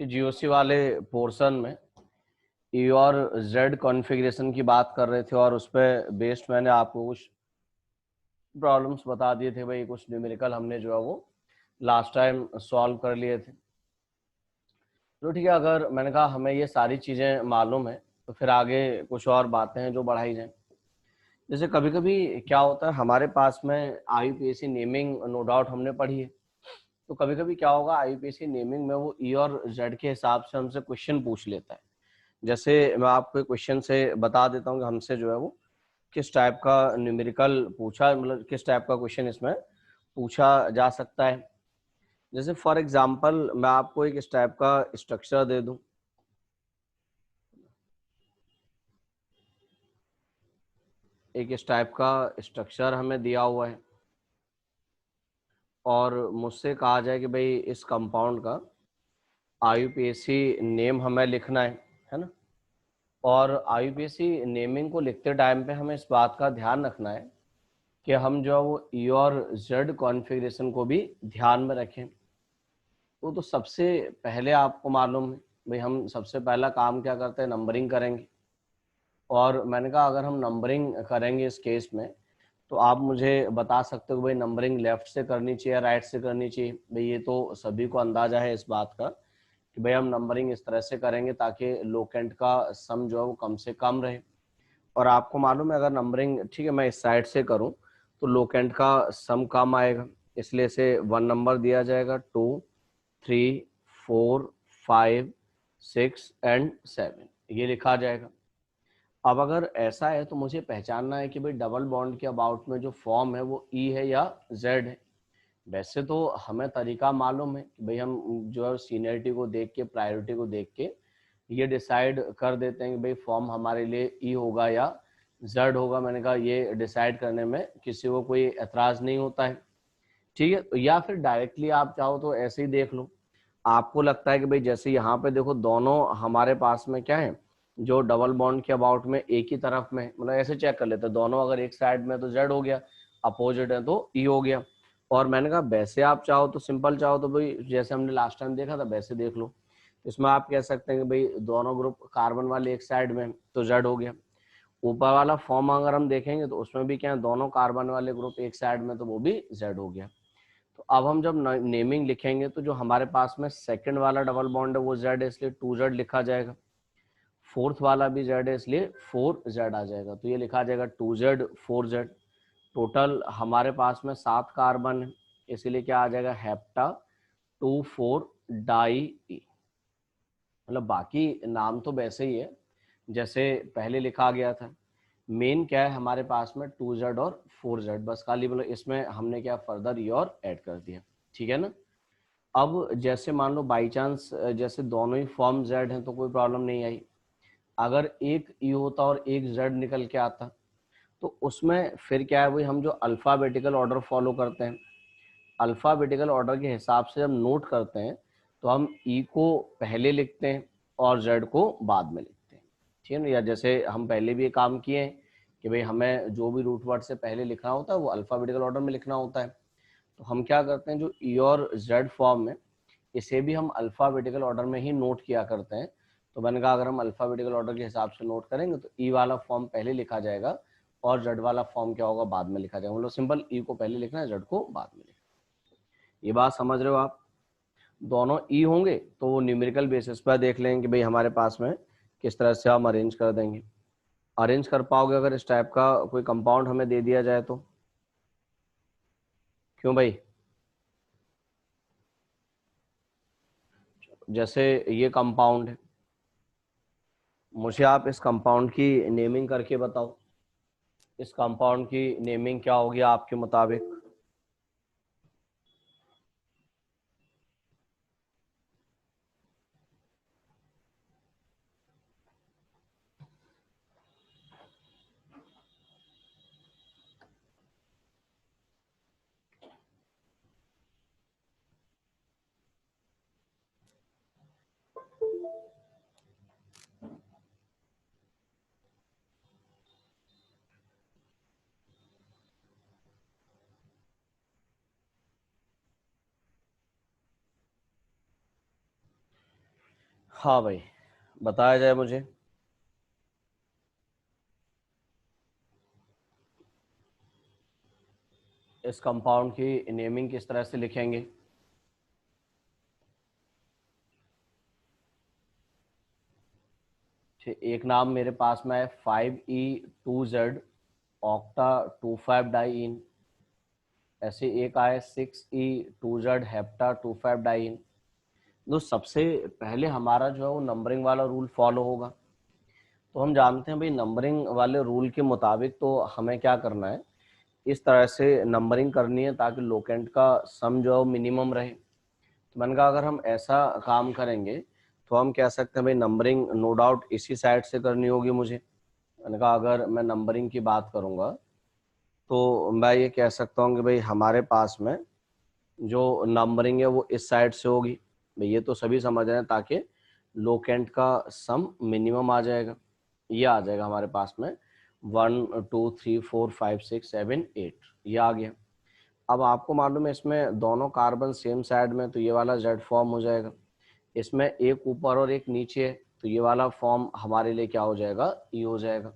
GOC वाले portion में ई और जेड कॉन्फ़िगरेशन की बात कर रहे थे और उस पर बेस्ड मैंने आपको कुछ प्रॉब्लम्स बता दिए थे भाई, कुछ न्यूमेरिकल हमने जो है वो लास्ट टाइम सॉल्व कर लिए थे। तो ठीक है, अगर मैंने कहा हमें ये सारी चीज़ें मालूम है तो फिर आगे कुछ और बातें हैं जो बढ़ाई जाएं। जैसे कभी कभी क्या होता है हमारे पास में आईयूपीएसी नेमिंग नो डाउट हमने पढ़ी है, तो कभी कभी क्या होगा आईयूपीएसी नेमिंग में वो ई और जेड के हिसाब से हमसे क्वेश्चन पूछ लेता है। जैसे मैं आपको क्वेश्चन से बता देता हूँ कि हमसे जो है वो किस टाइप का न्यूमेरिकल पूछा, मतलब किस टाइप का क्वेश्चन इसमें पूछा जा सकता है। जैसे फॉर एग्जांपल मैं आपको एक इस टाइप का स्ट्रक्चर दे दूं, एक इस टाइप का स्ट्रक्चर हमें दिया हुआ है और मुझसे कहा जाए कि भाई इस कंपाउंड का आईयूपीएसी नेम हमें लिखना है ना। और आईयूपीएसी नेमिंग को लिखते टाइम पे हमें इस बात का ध्यान रखना है कि हम जो है वो ई और जेड कॉन्फ़िगरेशन को भी ध्यान में रखें। वो तो सबसे पहले आपको मालूम है भाई, हम सबसे पहला काम क्या करते हैं, नंबरिंग करेंगे। और मैंने कहा अगर हम नंबरिंग करेंगे इस केस में तो आप मुझे बता सकते हो भाई नंबरिंग लेफ्ट से करनी चाहिए या राइट से करनी चाहिए। भाई ये तो सभी को अंदाजा है इस बात का कि भाई हम नंबरिंग इस तरह से करेंगे ताकि लोकेंट का सम जो है वो कम से कम रहे। और आपको मालूम है अगर नंबरिंग ठीक है मैं इस साइड से करूं तो लोकेंट का सम कम आएगा, इसलिए इसे 1 नंबर दिया जाएगा, 2, 3, 4, 5, 6 एंड 7 ये लिखा जाएगा। अब अगर ऐसा है तो मुझे पहचानना है कि भाई डबल बॉन्ड के अबाउट में जो फॉर्म है वो ई है या जेड है। वैसे तो हमें तरीका मालूम है कि भाई हम जो है सीनियरिटी को देख के, प्रायोरिटी को देख के ये डिसाइड कर देते हैं कि भाई फॉर्म हमारे लिए ई होगा या जेड होगा। मैंने कहा ये डिसाइड करने में किसी को कोई एतराज नहीं होता है, ठीक है। तो या फिर डायरेक्टली आप चाहो तो ऐसे ही देख लो। आपको लगता है कि भाई जैसे यहाँ पे देखो दोनों हमारे पास में क्या है, जो डबल बॉन्ड के अबाउट में एक ही तरफ में, मतलब ऐसे चेक कर लेते हैं दोनों अगर एक साइड में तो जेड हो गया, अपोजिट है तो ई हो गया। और मैंने कहा वैसे आप चाहो तो सिंपल, चाहो तो भाई जैसे हमने लास्ट टाइम देखा था वैसे देख लो। इसमें आप कह सकते हैं कि भाई दोनों ग्रुप कार्बन वाले एक साइड में तो जेड हो गया। ऊपर वाला फॉर्म अगर हम देखेंगे तो उसमें भी क्या है, दोनों कार्बन वाले ग्रुप एक साइड में तो वो भी जेड हो गया। तो अब हम जब नेमिंग लिखेंगे तो जो हमारे पास में सेकंड वाला डबल बॉन्ड है वो जेड है, इसलिए 2Z लिखा जाएगा। फोर्थ वाला भी जेड है इसलिए 4Z आ जाएगा। तो ये लिखा जाएगा 2Z 4Z। टोटल हमारे पास में 7 कार्बन है, इसीलिए क्या आ जाएगा, हेप्टा 2,4 डाई ई। मतलब बाकी नाम तो वैसे ही है जैसे पहले लिखा गया था। मेन क्या है हमारे पास में 2Z और 4Z, बस खाली मतलब इसमें हमने क्या फर्दर ई और ऐड कर दिया, ठीक है ना। अब जैसे मान लो बाई चांस जैसे दोनों ही फॉर्म जेड हैं तो कोई प्रॉब्लम नहीं आई। अगर एक ई होता और एक जेड निकल के आता तो उसमें फिर क्या है, वही हम जो अल्फाबेटिकल ऑर्डर फॉलो करते हैं, अल्फाबेटिकल ऑर्डर के हिसाब से जब नोट करते हैं तो हम ई को पहले लिखते हैं और जेड को बाद में लिखते हैं, ठीक है ना। या जैसे हम पहले भी ये काम किए हैं कि भाई हमें जो भी रूट वर्ड से पहले लिखना होता है वो अल्फाबेटिकल ऑर्डर में लिखना होता है। तो हम क्या करते हैं, जो ई और जेड फॉर्म है इसे भी हम अल्फाबेटिकल ऑर्डर में ही नोट किया करते हैं। तो मैंने कहा अगर हम अल्फाबेटिकल ऑर्डर के हिसाब से नोट करेंगे तो ई वाला फॉर्म पहले लिखा जाएगा और जेड वाला फॉर्म क्या होगा, बाद में लिखा जाएगा। मतलब सिंपल, ई को पहले लिखना है, जेड को बाद में लिखना है। ये बात समझ रहे हो आप। दोनों ई होंगे तो वो न्यूमेरिकल बेसिस पर देख लेंगे कि भाई हमारे पास में किस तरह से हम अरेंज कर देंगे। अरेंज कर पाओगे अगर इस टाइप का कोई कंपाउंड हमें दे दिया जाए तो? क्यों भाई? जैसे ये कंपाउंड है, मुझे आप इस कंपाउंड की नेमिंग करके बताओ। इस कंपाउंड की नेमिंग क्या होगी आपके मुताबिक? हाँ भाई, बताया जाए मुझे। इस कंपाउंड की नेमिंग किस तरह से लिखेंगे? एक नाम मेरे पास में है 5E2Z ऑक्टा 25 डाइइन। ऐसे एक आए 6E2Z हेप्टा 25 डाइइन। तो सबसे पहले हमारा जो है वो नंबरिंग वाला रूल फॉलो होगा। तो हम जानते हैं भाई, नंबरिंग वाले रूल के मुताबिक तो हमें क्या करना है, इस तरह से नंबरिंग करनी है ताकि लोकेंट का सम जो है मिनिमम रहे। तो मैंने कहा अगर हम ऐसा काम करेंगे तो हम कह सकते हैं भाई नंबरिंग नो डाउट इसी साइड से करनी होगी मुझे। मैंने कहा अगर मैं नंबरिंग की बात करूंगा तो मैं ये कह सकता हूँ कि भाई हमारे पास में जो नंबरिंग है वो इस साइड से होगी। भाई ये तो सभी समझ रहे हैं, ताकि लोकेंट का सम मिनिमम आ जाएगा। ये आ जाएगा हमारे पास में 1 2 3 4 5 6 7 8, ये आ गया। अब आपको मालूम है इसमें दोनों कार्बन सेम साइड में, तो ये वाला जेड फॉर्म हो जाएगा। इसमें एक ऊपर और एक नीचे है, तो ये वाला फॉर्म हमारे लिए क्या हो जाएगा, ई हो जाएगा।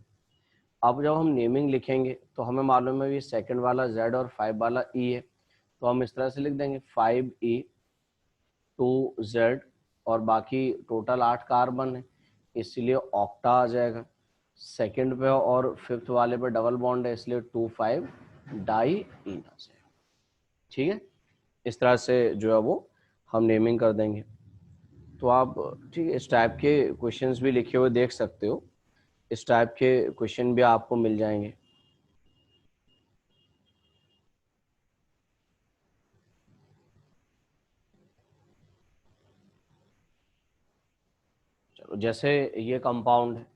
अब जब हम नेमिंग लिखेंगे तो हमें मालूम है ये सेकंड वाला जेड और 5 वाला ई है, तो हम इस तरह से लिख देंगे 5E2Z, और बाकी टोटल 8 कार्बन है, इसलिए ऑक्टा आ जाएगा। सेकंड पे और फिफ्थ वाले पे डबल बॉन्ड है, इसलिए 25 डाई इन आ जाएगा। ठीक है, इस तरह से जो है वो हम नेमिंग कर देंगे। तो आप ठीक है इस टाइप के क्वेश्चंस भी लिखे हुए देख सकते हो, इस टाइप के क्वेश्चन भी आपको मिल जाएंगे। चलो, जैसे ये कंपाउंड है,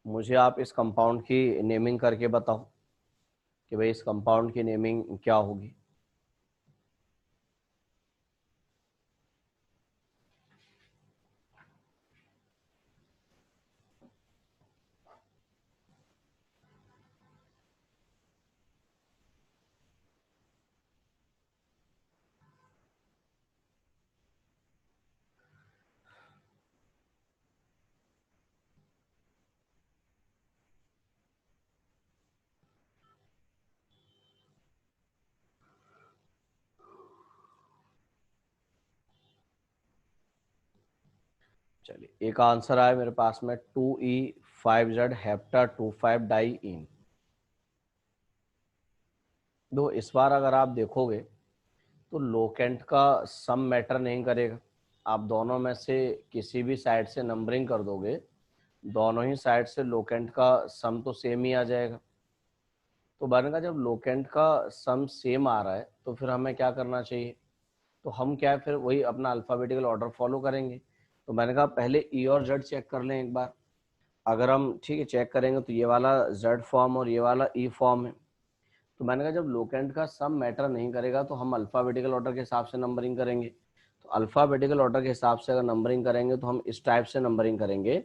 मुझे आप इस कंपाउंड की नेमिंग करके बताओ कि भाई इस कंपाउंड की नेमिंग क्या होगी। चलिए, एक आंसर आया मेरे पास में 2E5Z हेप्टा 25 डाई इन। दो इस बार अगर आप देखोगे तो लोकेंट का सम मैटर नहीं करेगा। आप दोनों में से किसी भी साइड से नंबरिंग कर दोगे, दोनों ही साइड से लोकेंट का सम तो सेम ही आ जाएगा। तो बनेगा जब लोकेंट का सम सेम आ रहा है तो फिर हमें क्या करना चाहिए, तो हम क्या है फिर वही अपना अल्फ़ाबेटिकल ऑर्डर फॉलो करेंगे। तो मैंने कहा पहले ई और जेड चेक कर लें एक बार। अगर हम ठीक है चेक करेंगे तो ये वाला जेड फॉर्म और ये वाला ई फॉर्म है। तो मैंने कहा जब लोकेंट का सम मैटर नहीं करेगा तो हम अल्फ़ाबेटिकल ऑर्डर के हिसाब से नंबरिंग करेंगे। तो अल्फ़ाबेटिकल ऑर्डर के हिसाब से अगर नंबरिंग करेंगे तो हम इस टाइप से नंबरिंग करेंगे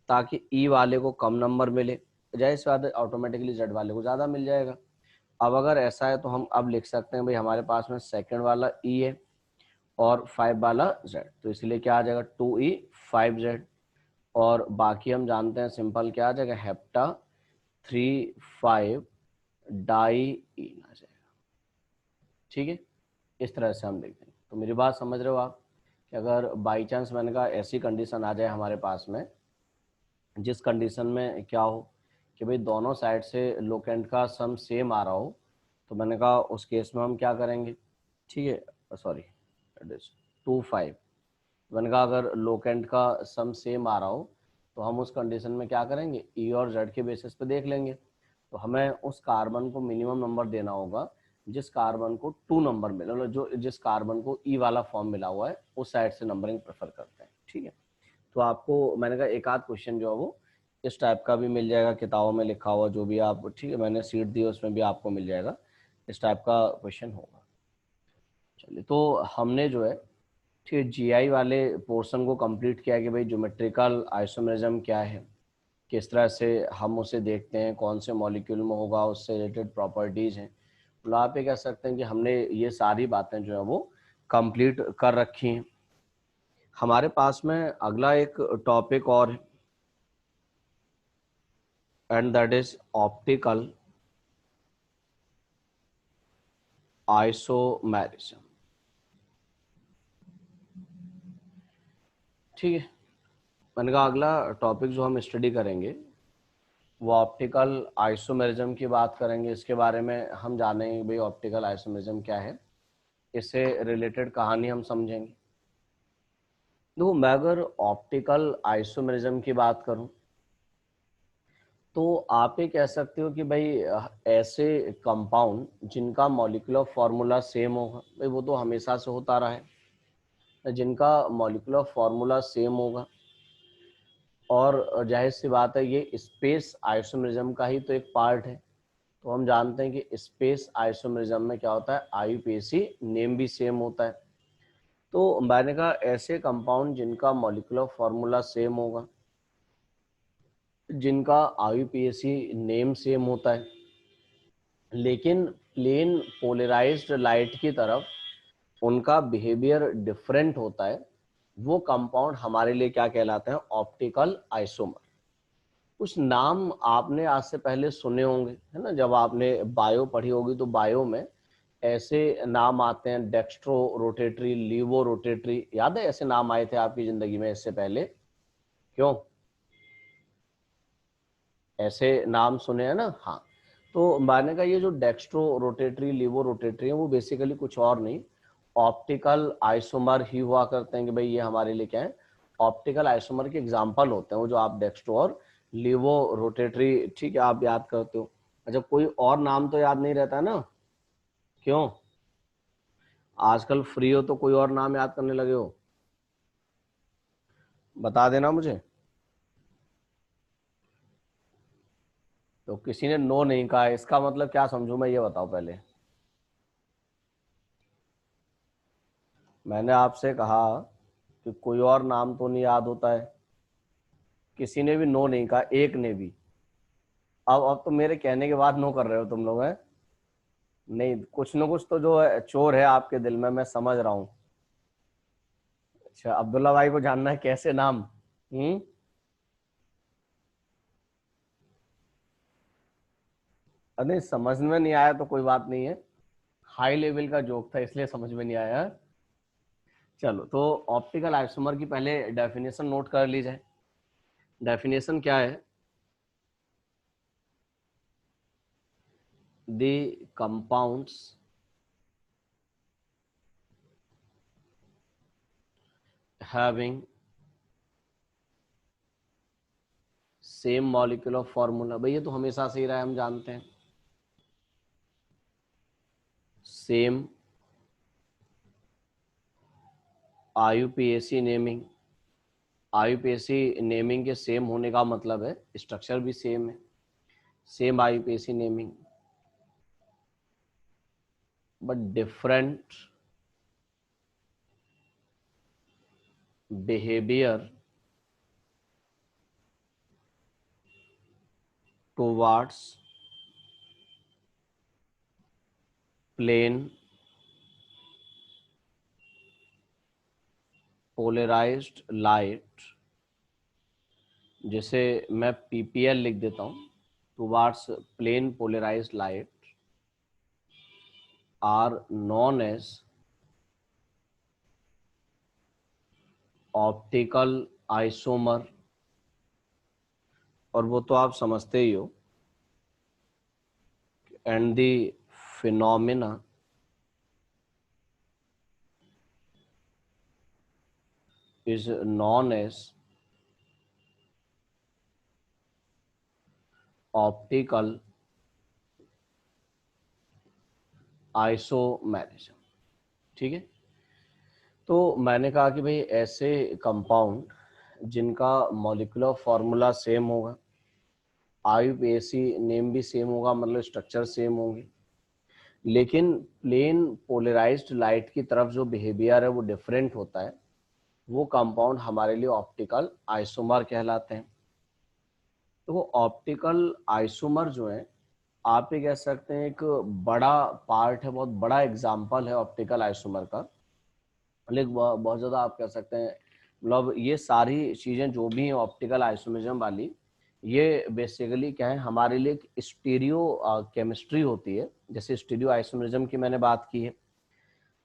ताकि ई वाले को कम नंबर मिले, जाहिर सी बात है ऑटोमेटिकली जेड वाले को ज़्यादा मिल जाएगा। अब अगर ऐसा है तो हम अब लिख सकते हैं भाई हमारे पास में सेकंड वाला ई है और 5 वाला जेड, तो इसलिए क्या आ जाएगा 2E5Z। और बाकी हम जानते हैं सिंपल क्या आ जाएगा, हेप्टा 3 5 डाई इन आ जाएगा। ठीक है, इस तरह से हम लिख देंगे। तो मेरी बात समझ रहे हो आप, कि अगर बाई चांस मैंने कहा ऐसी कंडीशन आ जाए हमारे पास में, जिस कंडीशन में क्या हो कि भाई दोनों साइड से लोकेंट का सम सेम आ रहा हो, तो मैंने कहा उस केस में हम क्या करेंगे, ठीक है सॉरी इट इज 2 5। मैंने कहा अगर लोकेंट का सम सेम आ रहा हो तो हम उस कंडीशन में क्या करेंगे, ई और जेड के बेसिस पे देख लेंगे। तो हमें उस कार्बन को मिनिमम नंबर देना होगा जिस कार्बन को 2 नंबर मिले, मतलब जो जिस कार्बन को ई वाला फॉर्म मिला हुआ है उस साइड से नंबरिंग प्रेफर करते हैं। ठीक है, तो आपको मैंने कहा एक आध क्वेश्चन जो है वो इस टाइप का भी मिल जाएगा, किताबों में लिखा हुआ जो भी आप ठीक है मैंने सीट दी उसमें भी आपको मिल जाएगा, इस टाइप का क्वेश्चन होगा। चलिए, तो हमने जो है ठीक है जीआई वाले पोर्शन को कंप्लीट किया कि भाई ज्योमेट्रिकल आइसोमेरिज्म क्या है, किस तरह से हम उसे देखते हैं, कौन से मॉलिक्यूल में होगा, उससे रिलेटेड प्रॉपर्टीज़ हैं। मतलब आप ये कह सकते हैं कि हमने ये सारी बातें जो है वो कंप्लीट कर रखी हैं। हमारे पास में अगला एक टॉपिक और है, and that is optical isomerism. ठीक है, मैंने कहा अगला टॉपिक जो हम स्टडी करेंगे वो ऑप्टिकल आइसोमेरिज्म की बात करेंगे। इसके बारे में हम जानेंगे भाई ऑप्टिकल आइसोमेरिज्म क्या है, इससे रिलेटेड कहानी हम समझेंगे। देखो, मैं अगर ऑप्टिकल आइसोमेरिज्म की बात करूं तो आप ये कह सकते हो कि भाई ऐसे कंपाउंड जिनका मॉलिक्यूलर फार्मूला सेम होगा, भाई वो तो हमेशा से होता रहा है, जिनका मॉलिक्यूलर फार्मूला सेम होगा, और जाहिर सी बात है ये स्पेस आइसोमेरिज्म का ही तो एक पार्ट है। तो हम जानते हैं कि स्पेस आइसोमेरिज्म में क्या होता है, आईयूपीएसी नेम भी सेम होता है। तो मैंने कहा ऐसे कंपाउंड जिनका मॉलिक्यूलर फार्मूला सेम होगा, जिनका आईयूपीएसी नेम सेम होता है, लेकिन प्लेन पोलराइज्ड लाइट की तरफ उनका बिहेवियर डिफरेंट होता है, वो कंपाउंड हमारे लिए क्या कहलाते हैं, ऑप्टिकल आइसोमर। कुछ नाम आपने आज से पहले सुने होंगे, है ना, जब आपने बायो पढ़ी होगी तो बायो में ऐसे नाम आते हैं, डेक्स्ट्रो रोटेटरी, लीवो रोटेटरी, याद है ऐसे नाम आए थे आपकी जिंदगी में इससे पहले? क्यों, ऐसे नाम सुने हैं ना? हाँ, तो मैंने कहा ये जो डेक्स्ट्रो रोटेटरी, लीवो रोटेटरी है, वो बेसिकली कुछ और नहीं, ऑप्टिकल आइसोमर ही हुआ करते हैं। कि भाई ये हमारे लिए क्या है, ऑप्टिकल आइसोमर के एग्जांपल होते हैं वो जो आप डेक्स्ट्रो और लीवो रोटेटरी, ठीक है, आप याद करते हो। अच्छा, कोई और नाम तो याद नहीं रहता ना? क्यों, आजकल फ्री हो तो कोई और नाम याद करने लगे हो? बता देना मुझे। तो किसी ने नो नहीं कहा है, इसका मतलब क्या समझूं मैं, ये बताओ पहले। मैंने आपसे कहा कि कोई और नाम तो नहीं याद होता है, किसी ने भी नो नहीं कहा, एक ने भी। अब तो मेरे कहने के बाद नो कर रहे हो तुम लोग, हैं? नहीं, कुछ न कुछ तो जो है चोर है आपके दिल में, मैं समझ रहा हूँ। अच्छा, अब्दुल्ला भाई को जानना है कैसे नाम? हम्म। अरे समझ में नहीं आया तो कोई बात नहीं है, हाई लेवल का जोक था इसलिए समझ में नहीं आया। चलो, तो ऑप्टिकल आइसोमर की पहले डेफिनेशन नोट कर ली जाए। डेफिनेशन क्या है? The compounds having same molecular formula, भाई ये तो हमेशा से ही रहा है, हम जानते हैं। Same IUPAC naming, IUPAC naming के सेम होने का मतलब है स्ट्रक्चर भी सेम है, same IUPAC naming but different behaviour towards plane polarised light, जिसे मैं पीपीएल लिख देता हूं, towards plane polarised light, are known as optical isomer. और वो तो आप समझते ही हो। And the phenomena is known as optical isomerism. ठीक है, तो मैंने कहा कि भाई ऐसे कंपाउंड जिनका मॉलिक्यूलर फार्मूला सेम होगा, आईयूपीएसी नेम भी सेम होगा, मतलब स्ट्रक्चर सेम होंगे, लेकिन प्लेन पोलराइज्ड लाइट की तरफ जो बिहेवियर है वो डिफरेंट होता है, वो कंपाउंड हमारे लिए ऑप्टिकल आइसोमर कहलाते हैं। तो वो ऑप्टिकल आइसोमर जो है, आप ये कह सकते हैं एक बड़ा पार्ट है, बहुत बड़ा एग्जाम्पल है ऑप्टिकल आइसोमर का। लेकिन बहुत ज़्यादा आप कह सकते हैं मतलब ये सारी चीजें जो भी हैं ऑप्टिकल आइसोमेरिज्म वाली, ये बेसिकली क्या है हमारे लिए एक स्टीरियो केमिस्ट्री होती है। जैसे स्टीरियो आइसोमेरिज्म की मैंने बात की है,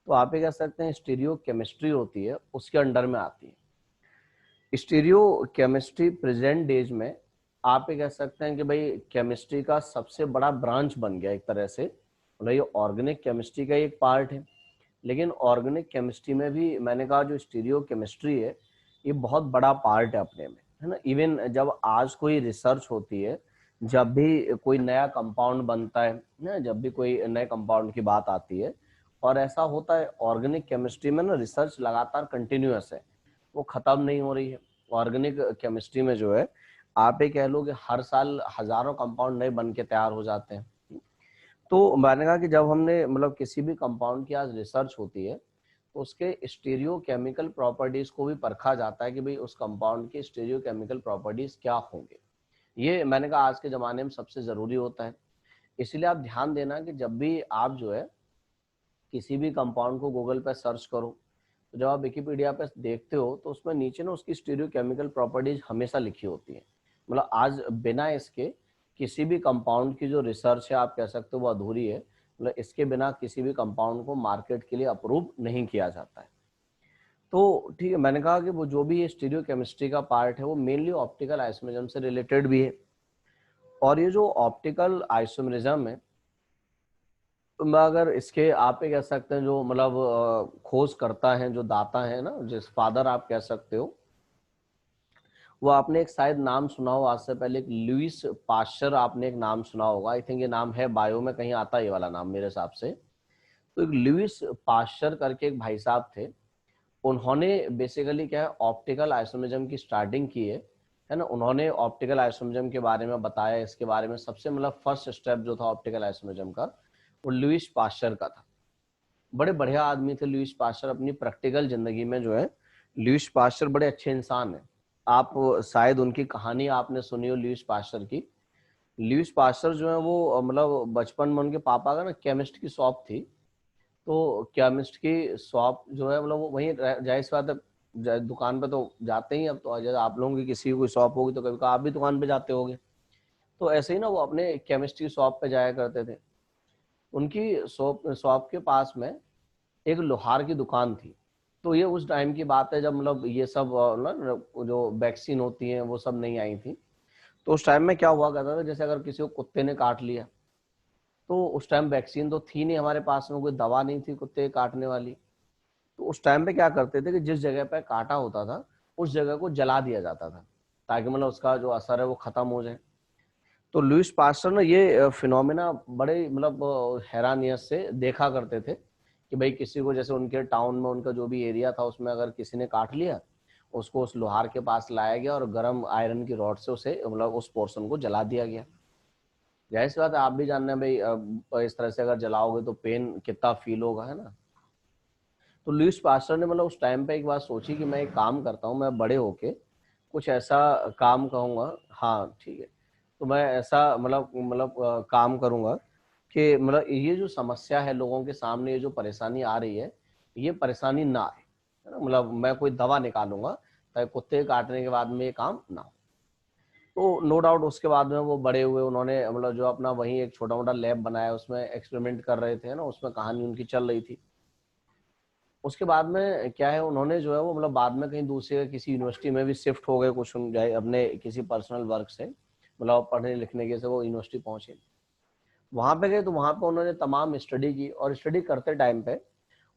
तो आप ये कह सकते हैं स्टीरियो केमिस्ट्री होती है, उसके अंडर में आती है। स्टीरियो केमिस्ट्री प्रेजेंट डेज में आप ये कह सकते हैं कि भाई केमिस्ट्री का सबसे बड़ा ब्रांच बन गया एक तरह से। मतलब ये ऑर्गेनिक केमिस्ट्री का एक पार्ट है, लेकिन ऑर्गेनिक केमिस्ट्री में भी मैंने कहा जो स्टीरियो केमिस्ट्री है ये बहुत बड़ा पार्ट है अपने में, है ना। इवन जब आज कोई रिसर्च होती है, जब भी कोई नया कंपाउंड बनता है ना, जब भी कोई नए कंपाउंड की बात आती है, और ऐसा होता है ऑर्गेनिक केमिस्ट्री में ना, रिसर्च लगातार कंटिन्यूअस है, वो खत्म नहीं हो रही है। ऑर्गेनिक केमिस्ट्री में जो है आप ये कह लो कि हर साल हजारों कंपाउंड नए बन के तैयार हो जाते हैं। तो मैंने कहा कि जब हमने मतलब किसी भी कंपाउंड की आज रिसर्च होती है, तो उसके स्टीरियो केमिकल प्रॉपर्टीज को भी परखा जाता है कि भाई उस कंपाउंड के स्टीरियो केमिकल प्रॉपर्टीज क्या होंगे। ये मैंने कहा आज के ज़माने में सबसे ज़रूरी होता है। इसीलिए आप ध्यान देना कि जब भी आप जो है किसी भी कंपाउंड को गूगल पे सर्च करो, तो जब आप विकिपीडिया पे देखते हो तो उसमें नीचे ना उसकी स्टीरियो केमिकल प्रॉपर्टीज हमेशा लिखी होती है। मतलब आज बिना इसके किसी भी कंपाउंड की जो रिसर्च है आप कह सकते हो वो अधूरी है। मतलब इसके बिना किसी भी कंपाउंड को मार्केट के लिए अप्रूव नहीं किया जाता है। तो ठीक है, मैंने कहा कि वो जो भी ये स्टीरियो केमिस्ट्री का पार्ट है वो मेनली ऑप्टिकल आइसोमेरिज्म से रिलेटेड भी है। और ये जो ऑप्टिकल आइसोमेरिज्म है, तो मैं अगर इसके आप ये कह सकते हैं जो मतलब खोज करता है, जो दाता है ना, जिस फादर आप कह सकते हो, वो आपने एक शायद नाम सुना हो आज से पहले, एक लुइस पाश्चर आपने एक नाम सुना होगा। आई थिंक ये नाम है बायो में कहीं आता है ये वाला नाम मेरे हिसाब से। तो एक लुइस पाश्चर करके एक भाई साहब थे, उन्होंने बेसिकली क्या है ऑप्टिकल आइसोमेरिज्म की स्टार्टिंग की है ना। उन्होंने ऑप्टिकल आइसोमेरिज्म के बारे में बताया, इसके बारे में सबसे मतलब फर्स्ट स्टेप जो था ऑप्टिकल आइसोमेरिज्म का, वो लुइस पाश्चर का था। बड़े बढ़िया आदमी थे लुइस पाश्चर। अपनी प्रैक्टिकल जिंदगी में जो है लुइस पाश्चर बड़े अच्छे इंसान हैं। आप शायद उनकी कहानी आपने सुनी हो लुइस पाश्चर की। लुइस पाश्चर जो है वो मतलब बचपन में उनके पापा का ना केमिस्ट की शॉप थी। तो केमिस्ट की शॉप जो है मतलब वो वहीं जाहिर सी बात है, दुकान पे तो जाते ही। अब तो जैसे आप लोगों की किसी की कोई शॉप होगी तो कभी कभी आप भी दुकान पे जाते होगे। तो ऐसे ही ना वो अपने केमिस्ट की शॉप पे जाया करते थे। उनकी शॉप शॉप के पास में एक लोहार की दुकान थी। तो ये उस टाइम की बात है जब मतलब ये सब ना जो वैक्सीन होती हैं वो सब नहीं आई थी। तो उस टाइम में क्या हुआ करता था, जैसे अगर किसी को कुत्ते ने काट लिया, तो उस टाइम वैक्सीन तो थी नहीं हमारे पास में, कोई दवा नहीं थी कुत्ते काटने वाली। तो उस टाइम पे क्या करते थे कि जिस जगह पे काटा होता था उस जगह को जला दिया जाता था, ताकि मतलब उसका जो असर है वो खत्म हो जाए। तो लुइस पास्टर ने ये फिनोमेना बड़े मतलब हैरानियत से देखा करते थे कि भाई किसी को जैसे उनके टाउन में उनका जो भी एरिया था उसमें अगर किसी ने काट लिया, उसको उस लोहार के पास लाया गया और गर्म आयरन की रॉड से उसे मतलब उस पोर्शन को जला दिया गया। जाहिर सी बात है आप भी जानते हैं भाई इस तरह से अगर जलाओगे तो पेन कितना फील होगा, है ना। तो लुइस पास्टर ने मतलब उस टाइम पे एक बात सोची कि मैं एक काम करता हूँ, मैं बड़े होके कुछ ऐसा काम कहूँगा। हाँ ठीक है। तो मैं ऐसा मतलब काम करूँगा कि मतलब ये जो समस्या है लोगों के सामने, ये जो परेशानी आ रही है, ये परेशानी ना आए, है ना। मतलब मैं कोई दवा निकालूंगा ताकि कुत्ते काटने के बाद में ये काम ना हो। तो नो डाउट उसके बाद में वो बड़े हुए, उन्होंने मतलब जो अपना वहीं एक छोटा मोटा लैब बनाया उसमें एक्सपेरिमेंट कर रहे थे ना, उसमें कहानी उनकी चल रही थी। उसके बाद में क्या है उन्होंने जो है वो मतलब बाद में कहीं दूसरे किसी यूनिवर्सिटी में भी शिफ्ट हो गए, कुछ अपने किसी पर्सनल वर्क से मतलब पढ़ने लिखने के से वो यूनिवर्सिटी पहुंचे। वहां पे गए तो वहां पे उन्होंने तमाम स्टडी की, और स्टडी करते टाइम पे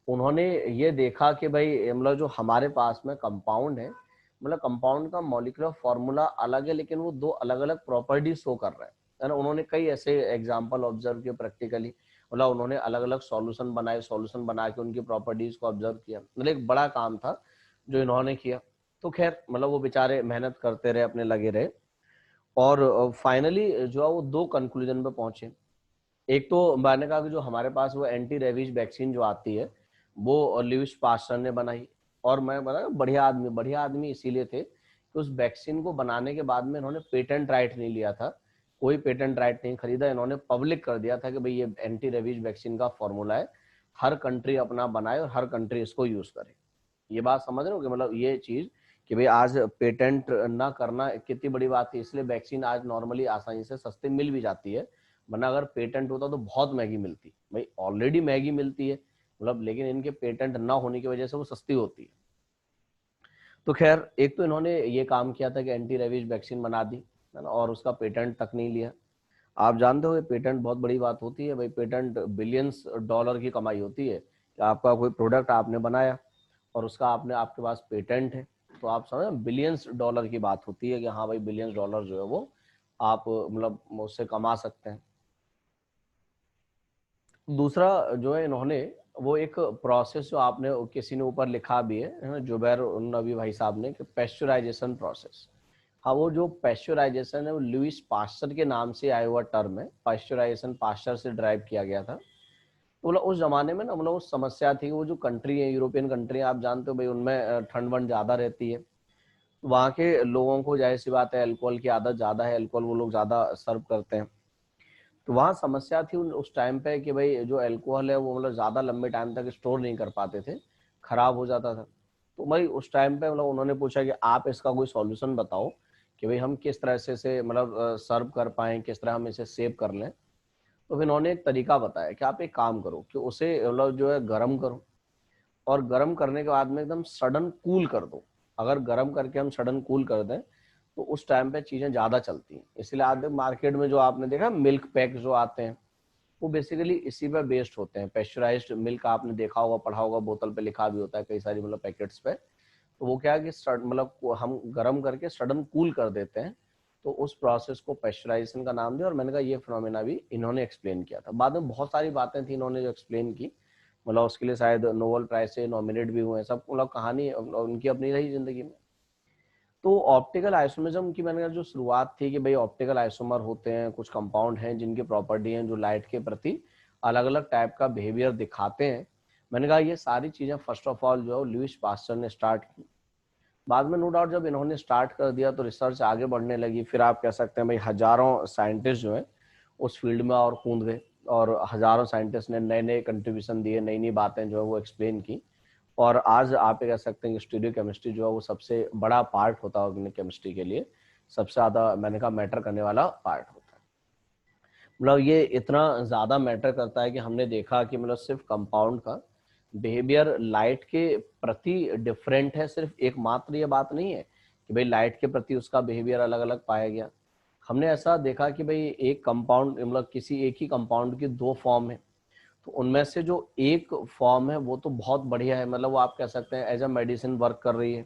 उन्होंने ये देखा कि भाई मतलब जो हमारे पास में कंपाउंड है, मतलब कंपाउंड का मॉलिक्यूलर फॉर्मूला अलग है लेकिन वो दो अलग अलग प्रॉपर्टीज शो कर रहा है ना। उन्होंने कई ऐसे एग्जांपल ऑब्जर्व किए प्रैक्टिकली। मतलब उन्होंने अलग अलग सॉल्यूशन बनाए, सॉल्यूशन बना के उनकी प्रॉपर्टीज को ऑब्जर्व किया। मतलब एक बड़ा काम था जो इन्होंने किया। तो खैर मतलब वो बेचारे मेहनत करते रहे, अपने लगे रहे, और फाइनली जो है वो दो कंक्लूजन पे पहुंचे। एक तो मैंने कहा कि जो हमारे पास वो एंटी रेबीज वैक्सीन जो आती है वो लुइस पास्चर ने बनाई। और मैं बता बढ़िया आदमी इसीलिए थे कि उस वैक्सीन को बनाने के बाद में इन्होंने पेटेंट राइट नहीं लिया था, कोई पेटेंट राइट नहीं खरीदा, इन्होंने पब्लिक कर दिया था कि भाई ये एंटी रेबीज वैक्सीन का फॉर्मूला है, हर कंट्री अपना बनाए और हर कंट्री इसको यूज करे। ये बात समझ रहे हो कि मतलब ये चीज कि भाई आज पेटेंट ना करना कितनी बड़ी बात है, इसलिए वैक्सीन आज नॉर्मली आसानी से सस्ती मिल भी जाती है, वरना अगर पेटेंट होता तो बहुत महंगी मिलती। भाई ऑलरेडी महंगी मिलती है मतलब, लेकिन इनके पेटेंट ना होने की वजह से वो सस्ती होती है। तो खैर एक तो इन्होंने ये काम किया था कि एंटी रेबीज वैक्सीन बना दी है ना, और उसका पेटेंट तक नहीं लिया। आप जानते हो पेटेंट बहुत बड़ी बात होती है भाई, पेटेंट बिलियंस डॉलर की कमाई होती है कि आपका कोई प्रोडक्ट आपने बनाया और उसका आपके पास पेटेंट है, तो आप समझ बिलियंस डॉलर की बात होती है कि हाँ भाई बिलियंस डॉलर जो है वो आप मतलब उससे कमा सकते हैं। दूसरा जो है इन्होंने वो एक प्रोसेस जो आपने किसी ने ऊपर लिखा भी है ना, जुबैर नबी भाई साहब ने, कि पेस्चराइजेशन प्रोसेस। हाँ, वो जो पेस्चराइजेशन है वो लुइस पास्चर के नाम से आया हुआ टर्म है, पेस्चराइजेशन पास्चर से ड्राइव किया गया था। तो मतलब उस जमाने में ना मतलब उस समस्या थी, वो जो कंट्री है यूरोपियन कंट्री आप जानते हो भाई, उनमें ठंड वंड ज्यादा रहती है, वहाँ के लोगों को जाहिर सी बात है अल्कोहल की आदत ज्यादा है, अल्कोहल वो लोग ज्यादा सर्व करते हैं। तो वहाँ समस्या थी उस टाइम पे कि भाई जो अल्कोहल है वो मतलब ज्यादा लंबे टाइम तक स्टोर नहीं कर पाते थे, खराब हो जाता था। तो भाई उस टाइम पे मतलब उन्होंने पूछा कि आप इसका कोई सॉल्यूशन बताओ कि भाई हम किस तरह से मतलब सर्व कर पाएं, किस तरह हम इसे सेव कर लें। तो फिर इन्होंने एक तरीका बताया कि आप एक काम करो कि उसे मतलब जो है गर्म करो, और गर्म करने के बाद में एकदम सडन कूल कर दो। अगर गर्म करके हम सडन कूल कर दें तो उस टाइम पे चीजें ज्यादा चलती हैं। इसलिए आज मार्केट में जो आपने देखा मिल्क पैक जो आते हैं वो बेसिकली इसी पे बेस्ड होते हैं। पेस्चराइज्ड मिल्क आपने देखा होगा, पढ़ा होगा, बोतल पे लिखा भी होता है कई सारी मतलब पैकेट्स पे। तो वो क्या है कि मतलब हम गर्म करके सडन कूल कर देते हैं, तो उस प्रोसेस को पेस्चराइजेशन का नाम दिया। और मैंने कहा ये फिनोमेना भी इन्होंने एक्सप्लेन किया था। बाद में बहुत सारी बातें थी इन्होंने जो एक्सप्लेन की, मतलब उसके लिए शायद नोबेल प्राइज से नॉमिनेट भी हुए हैं सब, मतलब कहानी उनकी अपनी रही जिंदगी में। तो ऑप्टिकल आइसोमेरिज्म की मैंने कहा जो शुरुआत थी कि भाई ऑप्टिकल आइसोमर होते हैं, कुछ कंपाउंड हैं जिनकी प्रॉपर्टी हैं जो लाइट के प्रति अलग अलग टाइप का बिहेवियर दिखाते हैं। मैंने कहा ये सारी चीजें फर्स्ट ऑफ ऑल जो है लुइस पास्चर ने स्टार्ट की। बाद में नो डाउट जब इन्होंने स्टार्ट कर दिया तो रिसर्च आगे बढ़ने लगी, फिर आप कह सकते हैं भाई हजारों साइंटिस्ट जो है उस फील्ड में और कूद गए, और हजारों साइंटिस्ट ने नए नए कंट्रीब्यूशन दिए, नई नई बातें जो है वो एक्सप्लेन की। और आज आप ये कह सकते हैं कि स्टूडियो केमिस्ट्री जो है वो सबसे बड़ा पार्ट होता है ऑर्गेनिक केमिस्ट्री के लिए, सबसे ज्यादा मैंने कहा मैटर करने वाला पार्ट होता है। मतलब ये इतना ज्यादा मैटर करता है कि हमने देखा कि मतलब सिर्फ कंपाउंड का बिहेवियर लाइट के प्रति डिफरेंट है, सिर्फ एकमात्र ये बात नहीं है कि भाई लाइट के प्रति उसका बिहेवियर अलग अलग पाया गया। हमने ऐसा देखा कि भाई एक कंपाउंड मतलब किसी एक ही कंपाउंड की दो फॉर्म है, तो उनमें से जो एक फॉर्म है वो तो बहुत बढ़िया है, मतलब वो आप कह सकते हैं एज अ मेडिसिन वर्क कर रही है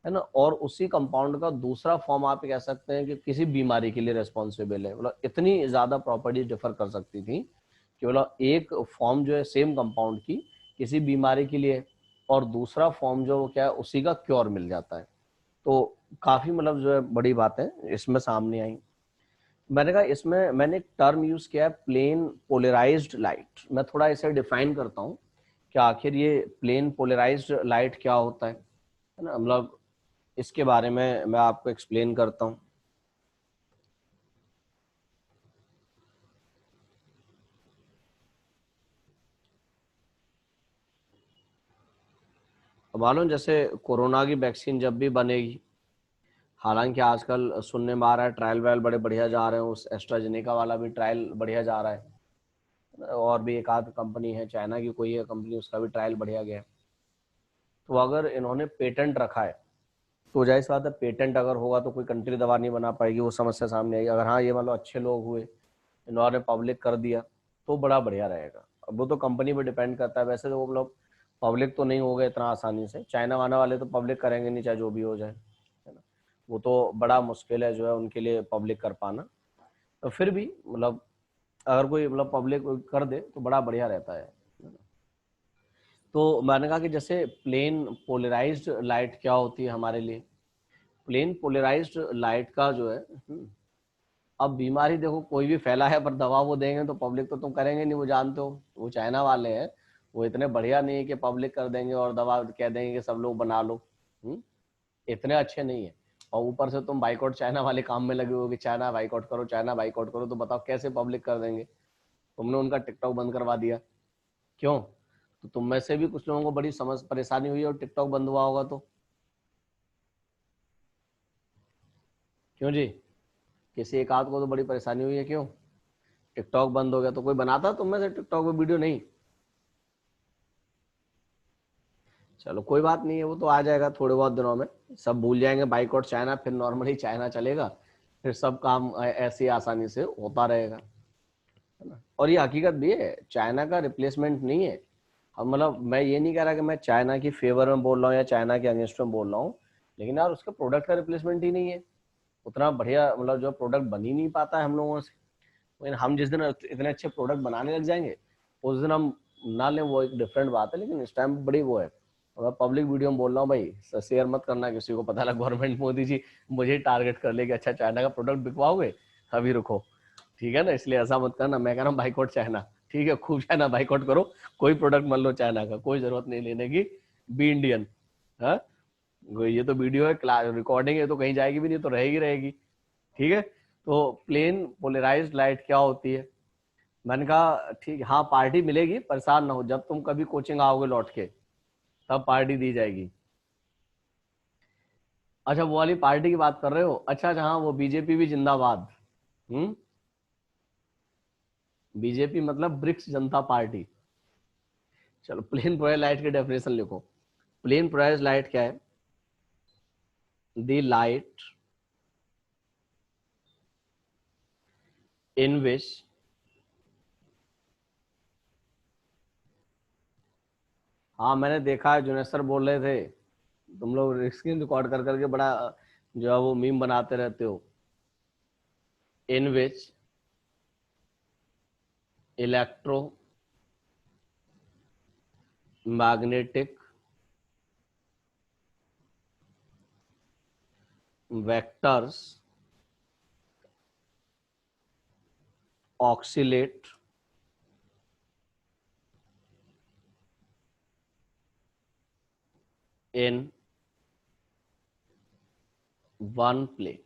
ना, और उसी कंपाउंड का दूसरा फॉर्म आप कह सकते हैं कि किसी बीमारी के लिए रेस्पॉन्सिबल है। मतलब इतनी ज्यादा प्रॉपर्टीज डिफर कर सकती थी कि मतलब एक फॉर्म जो है सेम कंपाउंड की किसी बीमारी के लिए, और दूसरा फॉर्म जो क्या है उसी का क्योर मिल जाता है। तो काफी मतलब जो है बड़ी बातें इसमें सामने आई। मैंने कहा इसमें मैंने एक टर्म यूज किया है प्लेन पोलराइज्ड लाइट। मैं थोड़ा इसे डिफाइन करता हूँ कि आखिर ये प्लेन पोलराइज्ड लाइट क्या होता है ना, मतलब इसके बारे में मैं आपको एक्सप्लेन करता हूँ। अब मालूम जैसे कोरोना की वैक्सीन जब भी बनेगी, हालांकि आजकल सुनने में आ रहा है ट्रायल वायल बड़े बढ़िया जा रहे हैं, उस एस्ट्राजेनेका वाला भी ट्रायल बढ़िया जा रहा है, और भी एक आध कंपनी है चाइना की कोई है कंपनी, उसका भी ट्रायल बढ़िया गया है। तो अगर इन्होंने पेटेंट रखा है तो जाहिर सी बात है पेटेंट अगर होगा तो कोई कंट्री दवा नहीं बना पाएगी, वो समस्या सामने आएगी। अगर हाँ ये मतलब अच्छे लोग हुए, इन्होंने पब्लिक कर दिया तो बड़ा बढ़िया रहेगा। अब वो तो कंपनी पे डिपेंड करता है, वैसे तो वो लोग पब्लिक तो नहीं हो गए इतना आसानी से, चाइना वाना वाले तो पब्लिक करेंगे नहीं चाहे जो भी हो जाए, है ना। वो तो बड़ा मुश्किल है जो है उनके लिए पब्लिक कर पाना। तो फिर भी मतलब अगर कोई मतलब पब्लिक कर दे तो बड़ा बढ़िया रहता है। तो मैंने कहा कि जैसे प्लेन पोलराइज्ड लाइट क्या होती है हमारे लिए, प्लेन पोलराइज्ड लाइट का जो है अब बीमारी देखो कोई भी फैला है पर दवा वो देंगे तो पब्लिक तो तुम करेंगे नहीं, वो जानते हो वो चाइना वाले हैं, वो इतने बढ़िया नहीं है कि पब्लिक कर देंगे और दवा कह देंगे कि सब लोग बना लो। इतने अच्छे नहीं है। और ऊपर से तुम बाइकआउट चाइना वाले काम में लगे हो कि चाइना बाइकआउट करो, चाइना बाइकआउट करो, तो बताओ कैसे पब्लिक कर देंगे। तुमने उनका टिकटॉक बंद करवा दिया, क्यों? तो तुम में से भी कुछ लोगों को बड़ी समझ परेशानी हुई और टिकटॉक बंद हुआ होगा तो क्यों जी, किसी एक आध को तो बड़ी परेशानी हुई है, क्यों? टिकटॉक बंद हो गया तो कोई बनाता तुम में से टिकटॉक पे वीडियो? नहीं। चलो कोई बात नहीं है, वो तो आ जाएगा थोड़े बहुत दिनों में, सब भूल जाएंगे बाइकआउट चाइना, फिर नॉर्मली चाइना चलेगा, फिर सब काम ऐसी आसानी से होता रहेगा, है ना। और ये हकीकत भी है, चाइना का रिप्लेसमेंट नहीं है। हम मतलब मैं ये नहीं कह रहा कि मैं चाइना की फेवर में बोल रहा हूँ या चाइना के अगेंस्ट में बोल रहा हूँ, लेकिन यार उसके प्रोडक्ट का रिप्लेसमेंट ही नहीं है। उतना बढ़िया मतलब जो प्रोडक्ट बन ही नहीं पाता है हम लोगों से। लेकिन हम जिस दिन इतने अच्छे प्रोडक्ट बनाने लग जाएंगे उस दिन हम ना लें, वो एक डिफरेंट बात है, लेकिन इस टाइम बड़ी वो है। और मैं पब्लिक वीडियो में बोल रहा हूँ भाई, शेयर मत करना किसी को, पता लगा गवर्नमेंट मोदी जी मुझे टारगेट कर ले कि अच्छा चाइना का प्रोडक्ट बिकवाओगे, अभी रुको, ठीक है ना। इसलिए ऐसा मत करना, मैं कह रहा हूँ बाइकआउट चाइना, ठीक है, खूब चाइना बाइकआउट करो, कोई प्रोडक्ट मत लो चाइना का, कोई जरूरत नहीं लेने की, बी इंडियन। हाँ, ये तो वीडियो है, क्लास रिकॉर्डिंग है, तो कहीं जाएगी भी नहीं, तो रहेगी रहेगी, ठीक है। तो प्लेन पोलराइज्ड लाइट क्या होती है? मैंने कहा ठीक है, हाँ पार्टी मिलेगी, परेशान ना हो, जब तुम कभी कोचिंग आओगे लौट के तब पार्टी दी जाएगी। अच्छा वो वाली पार्टी की बात कर रहे हो, अच्छा अच्छा, हाँ वो बीजेपी भी जिंदाबाद। हम्म, बीजेपी मतलब ब्रिक्स जनता पार्टी। चलो प्लेन पोलराइज्ड लाइट की डेफिनेशन लिखो। प्लेन पोलराइज्ड लाइट क्या है? द लाइट इन विच हाँ मैंने देखा है, जुनेद सर बोल रहे थे, तुम लोग स्क्रीन रिकॉर्ड कर करके बड़ा जो है वो मीम बनाते रहते हो। In which electromagnetic vectors oscillate in one plane.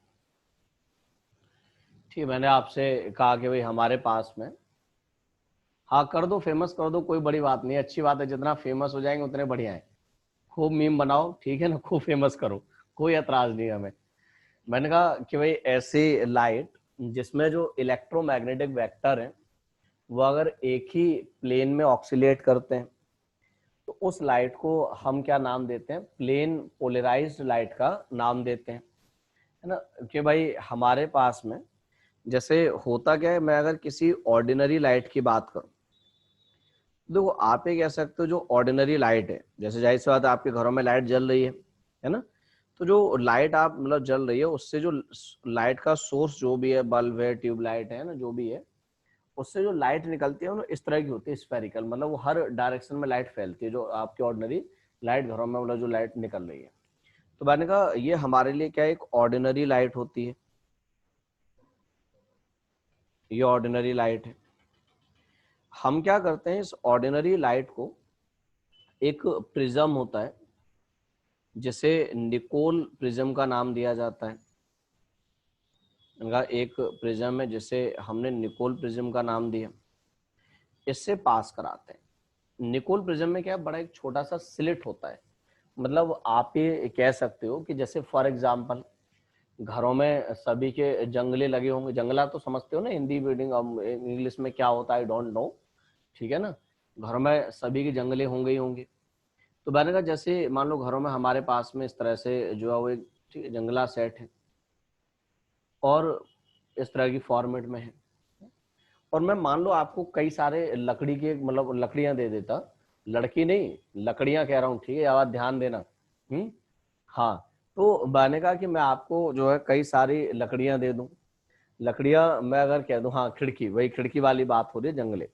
ठीक है, मैंने आपसे कहा कि भाई हमारे पास में, हाँ कर दो, फेमस कर दो, कोई बड़ी बात नहीं, अच्छी बात है, जितना फेमस हो जाएंगे उतने बढ़िया है। खूब मीम बनाओ, ठीक है ना, खूब फेमस करो, कोई एतराज नहीं है हमें। मैंने कहा कि भाई ऐसी लाइट जिसमें जो इलेक्ट्रोमैग्नेटिक वेक्टर है वो अगर एक ही प्लेन में ऑक्सीलेट करते हैं तो उस लाइट को हम क्या नाम देते हैं? प्लेन पोलराइज्ड लाइट का नाम देते हैं, है ना। कि भाई हमारे पास में जैसे होता क्या है, मैं अगर किसी ऑर्डिनरी लाइट की बात करूं, देखो आप ये कह सकते हो जो ऑर्डिनरी लाइट है, जैसे जाहिर सी बात है आपके घरों में लाइट जल रही है ना, तो जो लाइट आप मतलब जल रही है उससे जो लाइट का सोर्स जो भी है, बल्ब है, ट्यूबलाइट है ना, जो भी है, उससे जो लाइट निकलती है वो इस तरह की होती है, स्फेरिकल, मतलब वो हर डायरेक्शन में लाइट फैलती है, जो आपकी ऑर्डिनरी लाइट घरों में मतलब जो लाइट निकल रही है। तो मैंने कहा ये हमारे लिए क्या एक ऑर्डिनरी लाइट होती है, ये ऑर्डिनरी लाइट है। हम क्या करते हैं, इस ऑर्डिनरी लाइट को एक प्रिज्म होता है जिसे निकोल प्रिज्म का नाम दिया जाता है, इनका एक प्रिज्म है जिसे हमने निकोल प्रिज्म का नाम दिया, इससे पास कराते हैं। निकोल प्रिज्म में क्या है, बड़ा एक छोटा सा स्लिट होता है, मतलब आप ये कह सकते हो कि जैसे फॉर एग्जांपल घरों में सभी के जंगले लगे होंगे, जंगला तो समझते हो ना, हिंदी मीडिंग इंग्लिश में क्या होता है आई डोंट नो, ठीक है ना। घरों में सभी के जंगले होंगे ही होंगे। तो मैंने कहा जैसे मान लो घरों में हमारे पास में इस तरह से जो है वो एक ठीक है जंगला सेट है और इस तरह की फॉर्मेट में है, और मैं मान लो आपको कई सारे लकड़ी के मतलब लकड़ियां दे देता, लड़की नहीं लकड़ियां कह रहा हूँ, ठीक है, आवाज ध्यान देना। हाँ, तो मैंने कहा कि मैं आपको जो है कई सारी लकड़ियां दे दूं, लकड़ियां मैं अगर कह दूं, हाँ खिड़की, वही खिड़की वाली बात हो रही है, जंगले,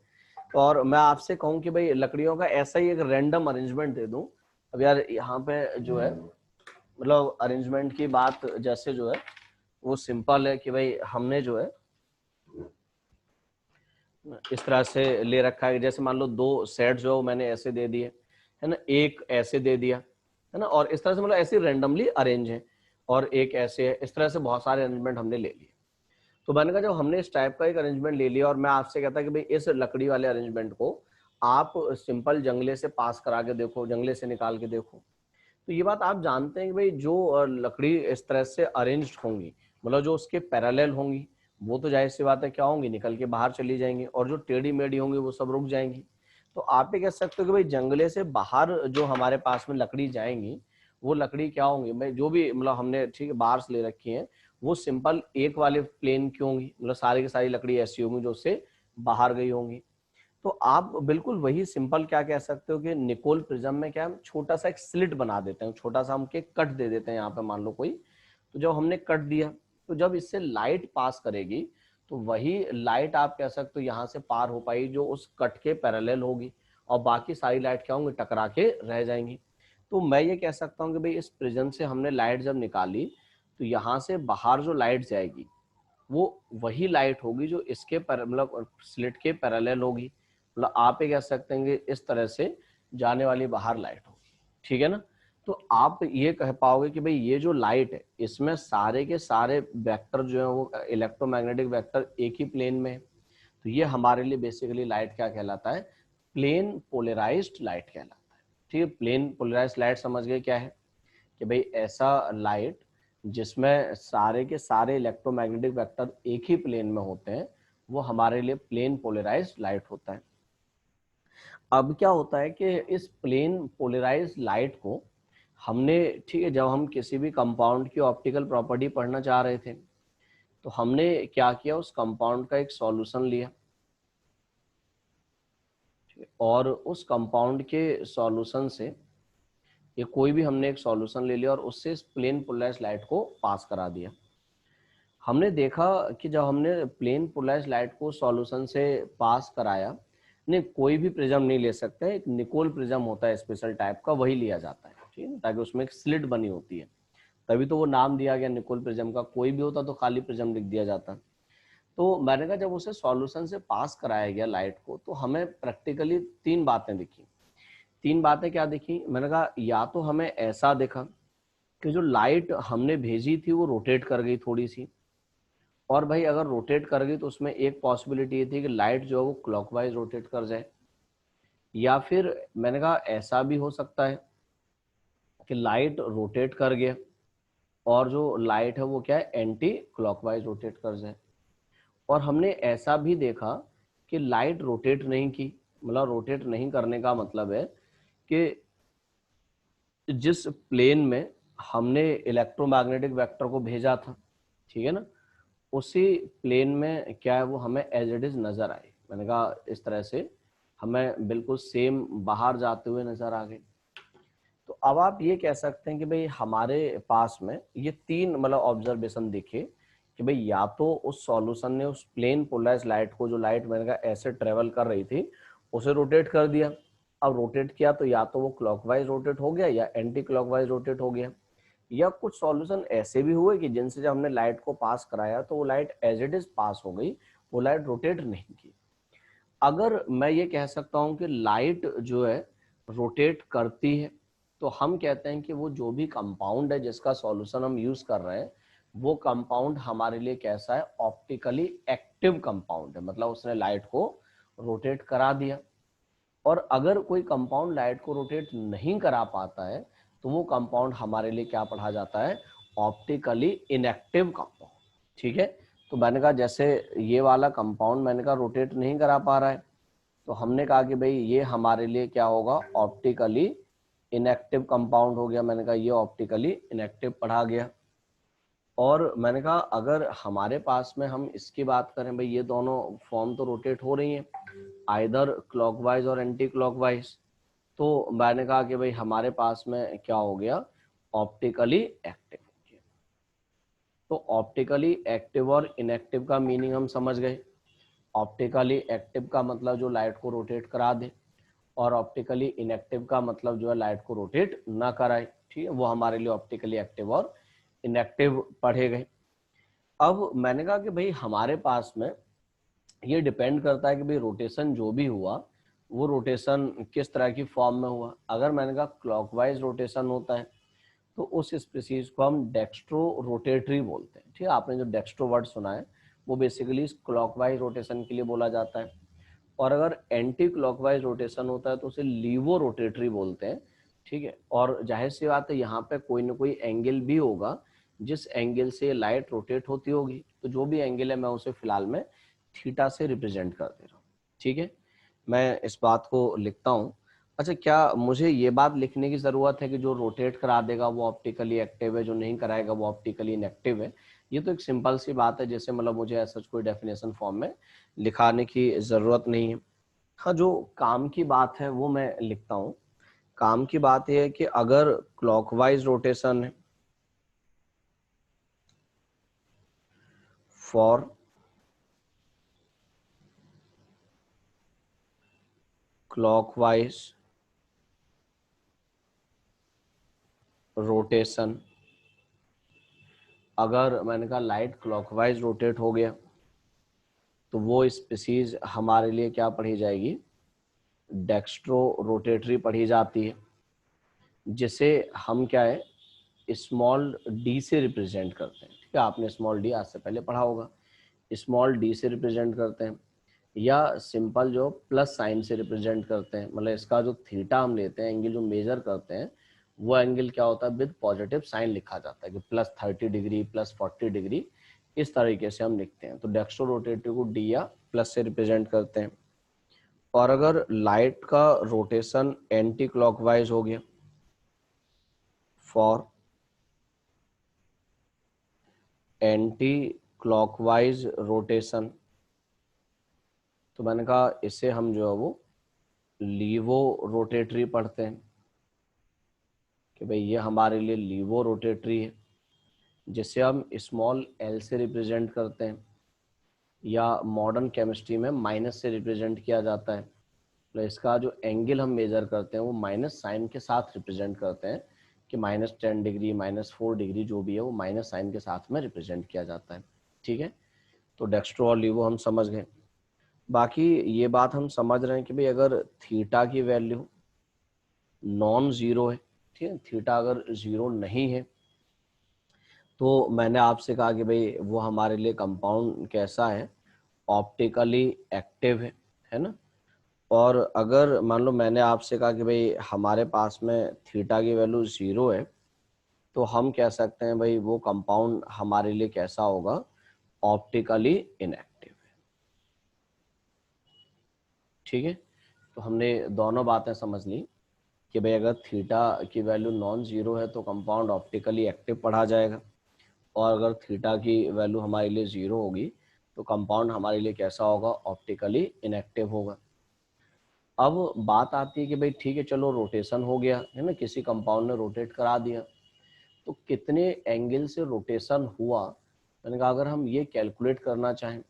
और मैं आपसे कहूं कि भाई लकड़ियों का ऐसा ही एक रैंडम अरेंजमेंट दे दूं। अब यार यहाँ पे जो है मतलब अरेंजमेंट की बात जैसे जो है वो सिंपल है कि भाई हमने जो है इस तरह से ले रखा है, जैसे मान लो दो सेट जो मैंने ऐसे दे दिए, है ना, एक ऐसे दे दिया, है ना, और इस तरह से मतलब ऐसे रैंडमली अरेंज है, और एक ऐसे है, इस तरह से बहुत सारे अरेंजमेंट हमने ले लिए। तो मैंने कहा जब हमने इस टाइप का एक अरेंजमेंट ले लिया और मैं आपसे कहता कि भाई इस लकड़ी वाले अरेंजमेंट को आप सिंपल जंगले से पास करा के देखो, जंगले से निकाल के देखो, तो ये बात आप जानते हैं कि भाई जो लकड़ी इस तरह से अरेंज्ड होंगी मतलब जो उसके पैरेलल होंगी वो तो जाहिर सी बात है क्या होंगी, निकल के बाहर चली जाएंगी, और जो टेढ़ी मेढ़ी होंगी वो सब रुक जाएंगी। तो आप ये कह सकते हो कि भाई जंगले से बाहर जो हमारे पास में लकड़ी जाएंगी वो लकड़ी क्या होंगी, भाई जो भी मतलब हमने ठीक है बार्स ले रखी हैं वो सिंपल एक वाले प्लेन की होंगी, मतलब सारी की सारी लकड़ी ऐसी होंगी जो उससे बाहर गई होंगी। तो आप बिल्कुल वही सिंपल क्या कह सकते हो कि निकोल प्रिज्म में क्या हम छोटा सा एक स्लिट बना देते हैं, छोटा सा हम के कट दे देते हैं यहाँ पे मान लो कोई, तो जब हमने कट दिया तो जब इससे लाइट पास करेगी तो वही लाइट आप कह सकते हो यहाँ से पार हो पाई जो उस कट के पैरेलल होगी, और बाकी सारी लाइट क्या होंगी, टकरा के रह जाएंगी। तो मैं ये कह सकता हूँ कि भाई इस प्रिज्म से हमने लाइट जब निकाली तो यहाँ से बाहर जो लाइट जाएगी वो वही लाइट होगी जो इसके मतलब स्लिट के पैरेलल होगी, मतलब आप ये कह सकते हैं कि इस तरह से जाने वाली बाहर लाइट होगी, ठीक है ना। तो आप ये कह पाओगे कि भाई ये जो लाइट है इसमें सारे के सारे वेक्टर जो है वो इलेक्ट्रोमैग्नेटिक वेक्टर एक ही प्लेन में है। तो ये हमारे लिए बेसिकली लाइट क्या कहलाता है, प्लेन पोलराइज्ड लाइट कहलाता है। ठीक है, प्लेन पोलराइज्ड लाइट समझ गए क्या है, कि भाई ऐसा लाइट जिसमें सारे के सारे इलेक्ट्रोमैग्नेटिक वेक्टर एक ही प्लेन में होते हैं वो हमारे लिए प्लेन पोलराइज्ड लाइट होता है। अब क्या होता है कि इस प्लेन पोलराइज्ड लाइट को हमने, ठीक है, जब हम किसी भी कंपाउंड की ऑप्टिकल प्रॉपर्टी पढ़ना चाह रहे थे तो हमने क्या किया, उस कंपाउंड का एक सॉल्यूशन लिया, और उस कंपाउंड के सॉल्यूशन से, ये कोई भी हमने एक सॉल्यूशन ले लिया और उससे इस प्लेन पोलराइज्ड लाइट को पास करा दिया। हमने देखा कि जब हमने प्लेन पोलराइज्ड लाइट को सॉल्यूशन से पास कराया, नहीं कोई भी प्रिज्म नहीं ले सकते, एक निकोल प्रिज्म होता है स्पेशल टाइप का, वही लिया जाता है, ठीक है, ताकि उसमें एक स्लिट बनी होती है, तभी तो वो नाम दिया गया निकोल प्रिज्म का। कोई भी होता तो खाली प्रिज्म लिख दिया जाता। तो मैंने कहा जब उसे सॉल्यूशन से पास कराया गया लाइट को तो हमें प्रैक्टिकली तीन बातें दिखी। तीन बातें क्या दिखी, मैंने कहा या तो हमें ऐसा दिखा कि जो लाइट हमने भेजी थी वो रोटेट कर गई थोड़ी सी, और भाई अगर रोटेट कर गई तो उसमें एक पॉसिबिलिटी ये थी कि लाइट जो है वो क्लॉकवाइज रोटेट कर जाए, या फिर मैंने कहा ऐसा भी हो सकता है कि लाइट रोटेट कर गया और जो लाइट है वो क्या है, एंटी क्लॉकवाइज रोटेट कर जाए। और हमने ऐसा भी देखा कि लाइट रोटेट नहीं की, मतलब रोटेट नहीं करने का मतलब है कि जिस प्लेन में हमने इलेक्ट्रोमैग्नेटिक वेक्टर को भेजा था, ठीक है ना, उसी प्लेन में क्या है वो हमें एज इट इज नजर आए। मैंने कहा इस तरह से हमें बिल्कुल सेम बाहर जाते हुए नजर आ गए। तो अब आप ये कह सकते हैं कि भाई हमारे पास में ये तीन मतलब ऑब्जर्वेशन दिखे कि भाई या तो उस सॉल्यूशन ने उस प्लेन पोलराइज्ड लाइट को, जो लाइट मैंने कहा ऐसे ट्रेवल कर रही थी, उसे रोटेट कर दिया। अब रोटेट किया तो या तो वो क्लॉकवाइज रोटेट हो गया या एंटी क्लॉकवाइज रोटेट हो गया, या कुछ सॉल्यूशन ऐसे भी हुए कि जिनसे जब हमने लाइट को पास कराया तो वो light as it is pass हो गई, वो लाइट रोटेट नहीं की। अगर मैं ये कह सकता हूं कि लाइट जो है रोटेट करती है तो हम कहते हैं कि वो जो भी कंपाउंड है जिसका सॉल्यूशन हम यूज कर रहे हैं वो कंपाउंड हमारे लिए कैसा है, ऑप्टिकली एक्टिव कंपाउंड है, मतलब उसने लाइट को रोटेट करा दिया। और अगर कोई कंपाउंड लाइट को रोटेट नहीं करा पाता है तो वो कंपाउंड हमारे लिए क्या पढ़ा जाता है, ऑप्टिकली इनएक्टिव कंपाउंड, ठीक है। तो मैंने कहा जैसे ये वाला कंपाउंड मैंने कहा रोटेट नहीं करा पा रहा है, तो हमने कहा कि भाई ये हमारे लिए क्या होगा, ऑप्टिकली इनएक्टिव कंपाउंड हो गया। मैंने कहा ये ऑप्टिकली इनएक्टिव पढ़ा गया। और मैंने कहा अगर हमारे पास में हम इसकी बात करें, भाई ये दोनों फॉर्म तो रोटेट हो रही हैं आइदर क्लॉकवाइज और एंटी क्लॉकवाइज, तो मैंने कहा कि भाई हमारे पास में क्या हो गया, ऑप्टिकली एक्टिव हो गया। तो ऑप्टिकली एक्टिव और इनएक्टिव का मीनिंग हम समझ गए। ऑप्टिकली एक्टिव का मतलब जो लाइट को रोटेट करा दे, और ऑप्टिकली इनएक्टिव का मतलब जो है लाइट को रोटेट ना कराए, ठीक है, वो हमारे लिए ऑप्टिकली एक्टिव और इनएक्टिव पढ़े गए। अब मैंने कहा कि भाई हमारे पास में ये डिपेंड करता है कि भाई रोटेशन जो भी हुआ वो रोटेशन किस तरह की फॉर्म में हुआ। अगर मैंने कहा क्लॉकवाइज रोटेशन होता है तो उस स्पीसीज को हम डेक्स्ट्रो रोटेटरी बोलते हैं, ठीक है, आपने जो डेक्स्ट्रो वर्ड सुना है वो बेसिकली क्लॉकवाइज रोटेशन के लिए बोला जाता है। और अगर एंटी क्लॉकवाइज रोटेशन होता है तो उसे लीवो रोटेटरी बोलते हैं, ठीक है। और जाहिर सी बात है यहाँ पे कोई ना कोई एंगल भी होगा जिस एंगल से लाइट रोटेट होती होगी, तो जो भी एंगल है मैं उसे फिलहाल में थीटा से रिप्रेजेंट कर दे रहा हूँ। ठीक है, मैं इस बात को लिखता हूँ। अच्छा, क्या मुझे ये बात लिखने की ज़रूरत है कि जो रोटेट करा देगा वो ऑप्टिकली एक्टिव है, जो नहीं कराएगा वो ऑप्टिकली इनएक्टिव है? ये तो एक सिंपल सी बात है, जैसे मतलब मुझे ऐसा कोई डेफिनेशन फॉर्म में लिखाने की ज़रूरत नहीं है। हाँ, जो काम की बात है वो मैं लिखता हूँ। काम की बात यह है कि अगर क्लॉकवाइज रोटेशन है फॉर क्लॉकवाइज रोटेशन, अगर मैंने कहा लाइट क्लॉकवाइज रोटेट हो गया तो वो स्पीसीज हमारे लिए क्या पढ़ी जाएगी? डेक्स्ट्रो रोटेटरी पढ़ी जाती है, जिसे हम क्या है स्मॉल डी से रिप्रेजेंट करते हैं। ठीक है, आपने स्मॉल डी आज से पहले पढ़ा होगा। स्मॉल डी से रिप्रेजेंट करते हैं, या सिंपल जो प्लस साइन से रिप्रेजेंट करते हैं। मतलब इसका जो थीटा हम लेते हैं, एंगल जो मेजर करते हैं, वो एंगल क्या होता है? विद पॉजिटिव साइन लिखा जाता है कि +30 डिग्री, +40 डिग्री, इस तरीके से हम लिखते हैं। तो डेक्स्ट्रो रोटेटरी को डी या प्लस से रिप्रेजेंट करते हैं। और अगर लाइट का रोटेशन एंटी क्लॉकवाइज हो गया फॉर एंटी क्लॉकवाइज रोटेशन, तो मैंने कहा इसे हम जो है वो लीवो रोटेटरी पढ़ते हैं कि भाई ये हमारे लिए लीवो रोटेटरी है, जिसे हम स्मॉल एल से रिप्रेजेंट करते हैं, या मॉडर्न केमिस्ट्री में माइनस से रिप्रेजेंट किया जाता है। तो इसका जो एंगल हम मेजर करते हैं वो माइनस साइन के साथ रिप्रेजेंट करते हैं कि -10 डिग्री, -4 डिग्री, जो भी है वो माइनस साइन के साथ में रिप्रेजेंट किया जाता है। ठीक है, तो डेक्स्ट्रो और लीवो हम समझ गए। बाकी ये बात हम समझ रहे हैं कि भाई अगर थीटा की वैल्यू नॉन जीरो है, ठीक है, थीटा अगर जीरो नहीं है, तो मैंने आपसे कहा कि भाई वो हमारे लिए कंपाउंड कैसा है? ऑप्टिकली एक्टिव है ना। और अगर मान लो मैंने आपसे कहा कि भाई हमारे पास में थीटा की वैल्यू जीरो है, तो हम कह सकते हैं भाई वो कंपाउंड हमारे लिए कैसा होगा? ऑप्टिकली इनएक्टिव है। ठीक है, तो हमने दोनों बातें समझ ली कि भाई अगर थीटा की वैल्यू नॉन जीरो है तो कंपाउंड ऑप्टिकली एक्टिव पढ़ा जाएगा, और अगर थीटा की वैल्यू हमारे लिए जीरो होगी तो कंपाउंड हमारे लिए कैसा होगा? ऑप्टिकली इनएक्टिव होगा। अब बात आती है कि भाई ठीक है, चलो रोटेशन हो गया है ना, किसी कंपाउंड ने रोटेट करा दिया, तो कितने एंगल से रोटेशन हुआ? मैंने कहा अगर हम ये कैलकुलेट करना चाहें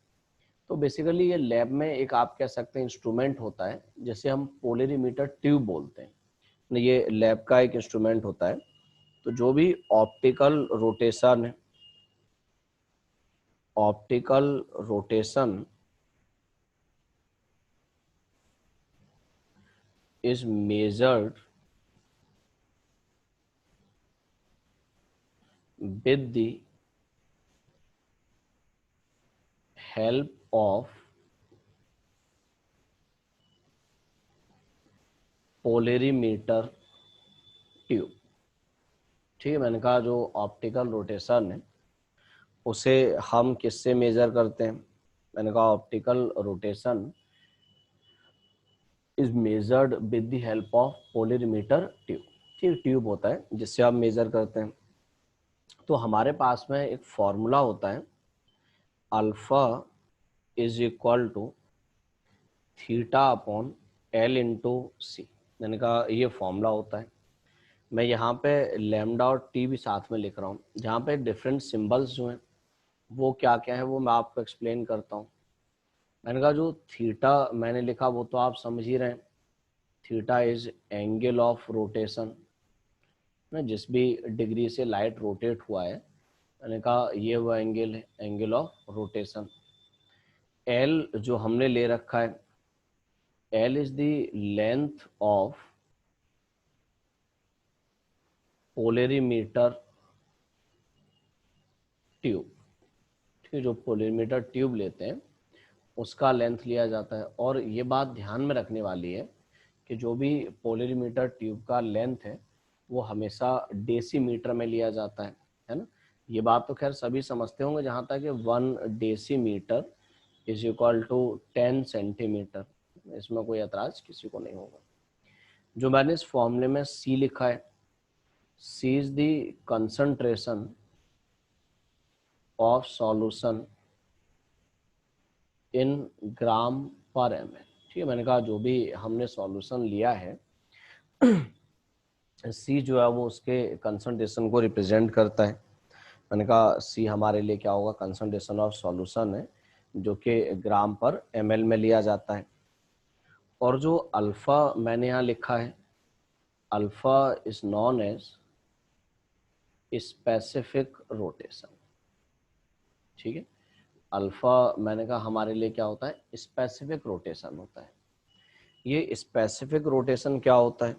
तो बेसिकली ये लैब में एक आप कह सकते हैं इंस्ट्रूमेंट होता है, जैसे हम पोलरीमीटर ट्यूब बोलते हैं। ये लैब का एक इंस्ट्रूमेंट होता है। तो जो भी optical rotation is measured with the help of polarimeter tube. ठीक है, मैंने कहा जो ऑप्टिकल रोटेशन है उसे हम किससे मेजर करते हैं? मैंने कहा optical rotation is measured with the help of polarimeter tube. ठीक, ट्यूब होता है जिससे आप मेजर करते हैं। तो हमारे पास में एक फॉर्मूला होता है, alpha is equal to theta upon L into c. मैंने कहा ये फॉर्मूला होता है। मैं यहाँ पे लैम्डा और टी भी साथ में लिख रहा हूँ, जहाँ पे डिफरेंट सिंबल्स जो हैं वो क्या क्या है वो मैं आपको एक्सप्लेन करता हूँ। मैंने कहा जो थीटा मैंने लिखा वो तो आप समझ ही रहे हैं, theta is angle of rotation ना, जिस भी डिग्री से लाइट रोटेट हुआ है, मैंने कहा ये वो एंगल है, एंगल ऑफ रोटेशन। एल जो हमने ले रखा है, L is the length of polarimeter tube. ठीक है, जो पोलरीमीटर ट्यूब लेते हैं उसका लेंथ लिया जाता है। और ये बात ध्यान में रखने वाली है कि जो भी पोलरीमीटर ट्यूब का लेंथ है वो हमेशा डेसीमीटर में लिया जाता है ना। ये बात तो खैर सभी समझते होंगे जहां तक 1 decimetre is equal to 10 centimetre, इसमें कोई एतराज किसी को नहीं होगा। जो मैंने इस फॉर्मूले में C लिखा है, C is the concentration of solution in gram per ml। ठीक है, मैंने कहा जो भी हमने सॉल्यूशन लिया है C जो है वो उसके कंसंट्रेशन को रिप्रेजेंट करता है। मैंने कहा C हमारे लिए क्या होगा, कंसंट्रेशन ऑफ सॉल्यूशन है जो कि ग्राम पर ml में लिया जाता है। और जो अल्फा मैंने यहाँ लिखा है, alpha is known as specific rotation. ठीक है, अल्फा मैंने कहा हमारे लिए क्या होता है, स्पेसिफिक रोटेशन होता है। ये स्पेसिफिक रोटेशन क्या होता है,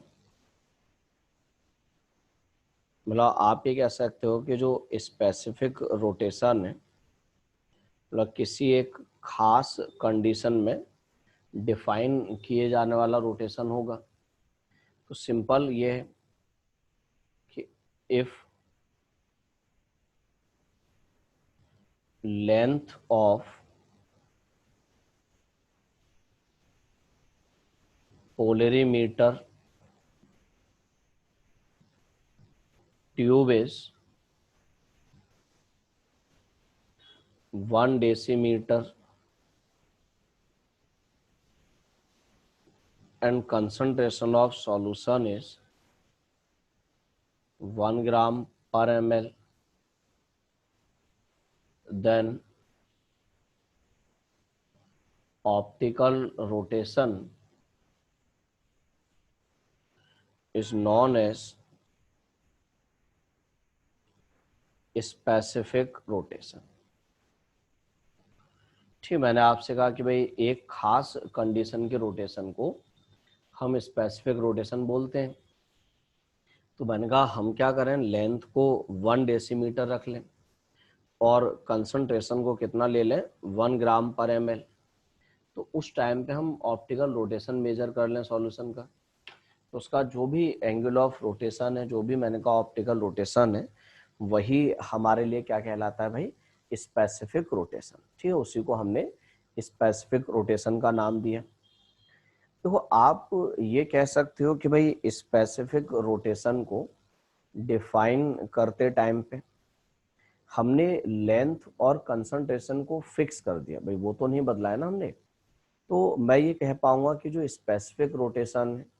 मतलब आप ये कह सकते हो कि जो स्पेसिफिक रोटेशन है मतलब किसी एक खास कंडीशन में डिफाइन किए जाने वाला रोटेशन होगा। तो सिंपल ये है कि if length of polarimeter tube is 1 decimeter and concentration of solution is 1 gram per ml, then optical rotation is known as specific rotation। ठीक, मैंने आपसे कहा कि भाई एक खास कंडीशन के रोटेशन को हम स्पेसिफिक रोटेशन बोलते हैं। तो मैंने कहा हम क्या करें, लेंथ को 1 डेसीमीटर रख लें और कंसंट्रेशन को कितना ले लें, 1 ग्राम पर ml। तो उस टाइम पे हम ऑप्टिकल रोटेशन मेजर कर लें सॉल्यूशन का, तो उसका जो भी एंगल ऑफ रोटेशन है, जो भी मैंने कहा ऑप्टिकल रोटेशन है, वही हमारे लिए क्या कहलाता है भाई, स्पेसिफिक रोटेशन। ठीक है, उसी को हमने स्पेसिफिक रोटेशन का नाम दिया। तो आप ये कह सकते हो कि भाई स्पेसिफिक रोटेशन को डिफाइन करते टाइम पे हमने लेंथ और कंसंट्रेशन को फिक्स कर दिया, भाई वो तो नहीं बदला है ना हमने। तो मैं ये कह पाऊंगा कि जो स्पेसिफिक रोटेशन है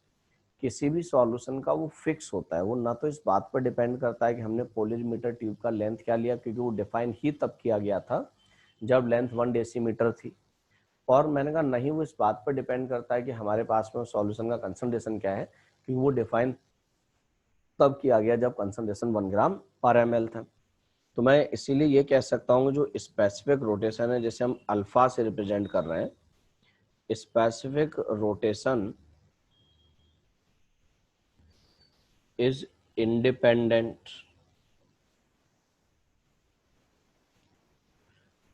किसी भी सॉल्यूशन का वो फिक्स होता है, वो ना तो इस बात पर डिपेंड करता है कि हमने पोलरीमीटर ट्यूब का लेंथ क्या लिया, क्योंकि वो डिफाइन ही तब किया गया था जब लेंथ 1 डेसीमीटर थी। और मैंने कहा नहीं, वो इस बात पर डिपेंड करता है कि हमारे पास में सॉल्यूशन का कंसंट्रेशन क्या है, क्योंकि वो डिफाइन तब किया गया जब कंसंट्रेशन 1 ग्राम पर ml था। तो मैं इसीलिए ये कह सकता हूँ जो स्पेसिफिक रोटेशन है, जैसे हम अल्फा से रिप्रेजेंट कर रहे हैं, specific rotation is independent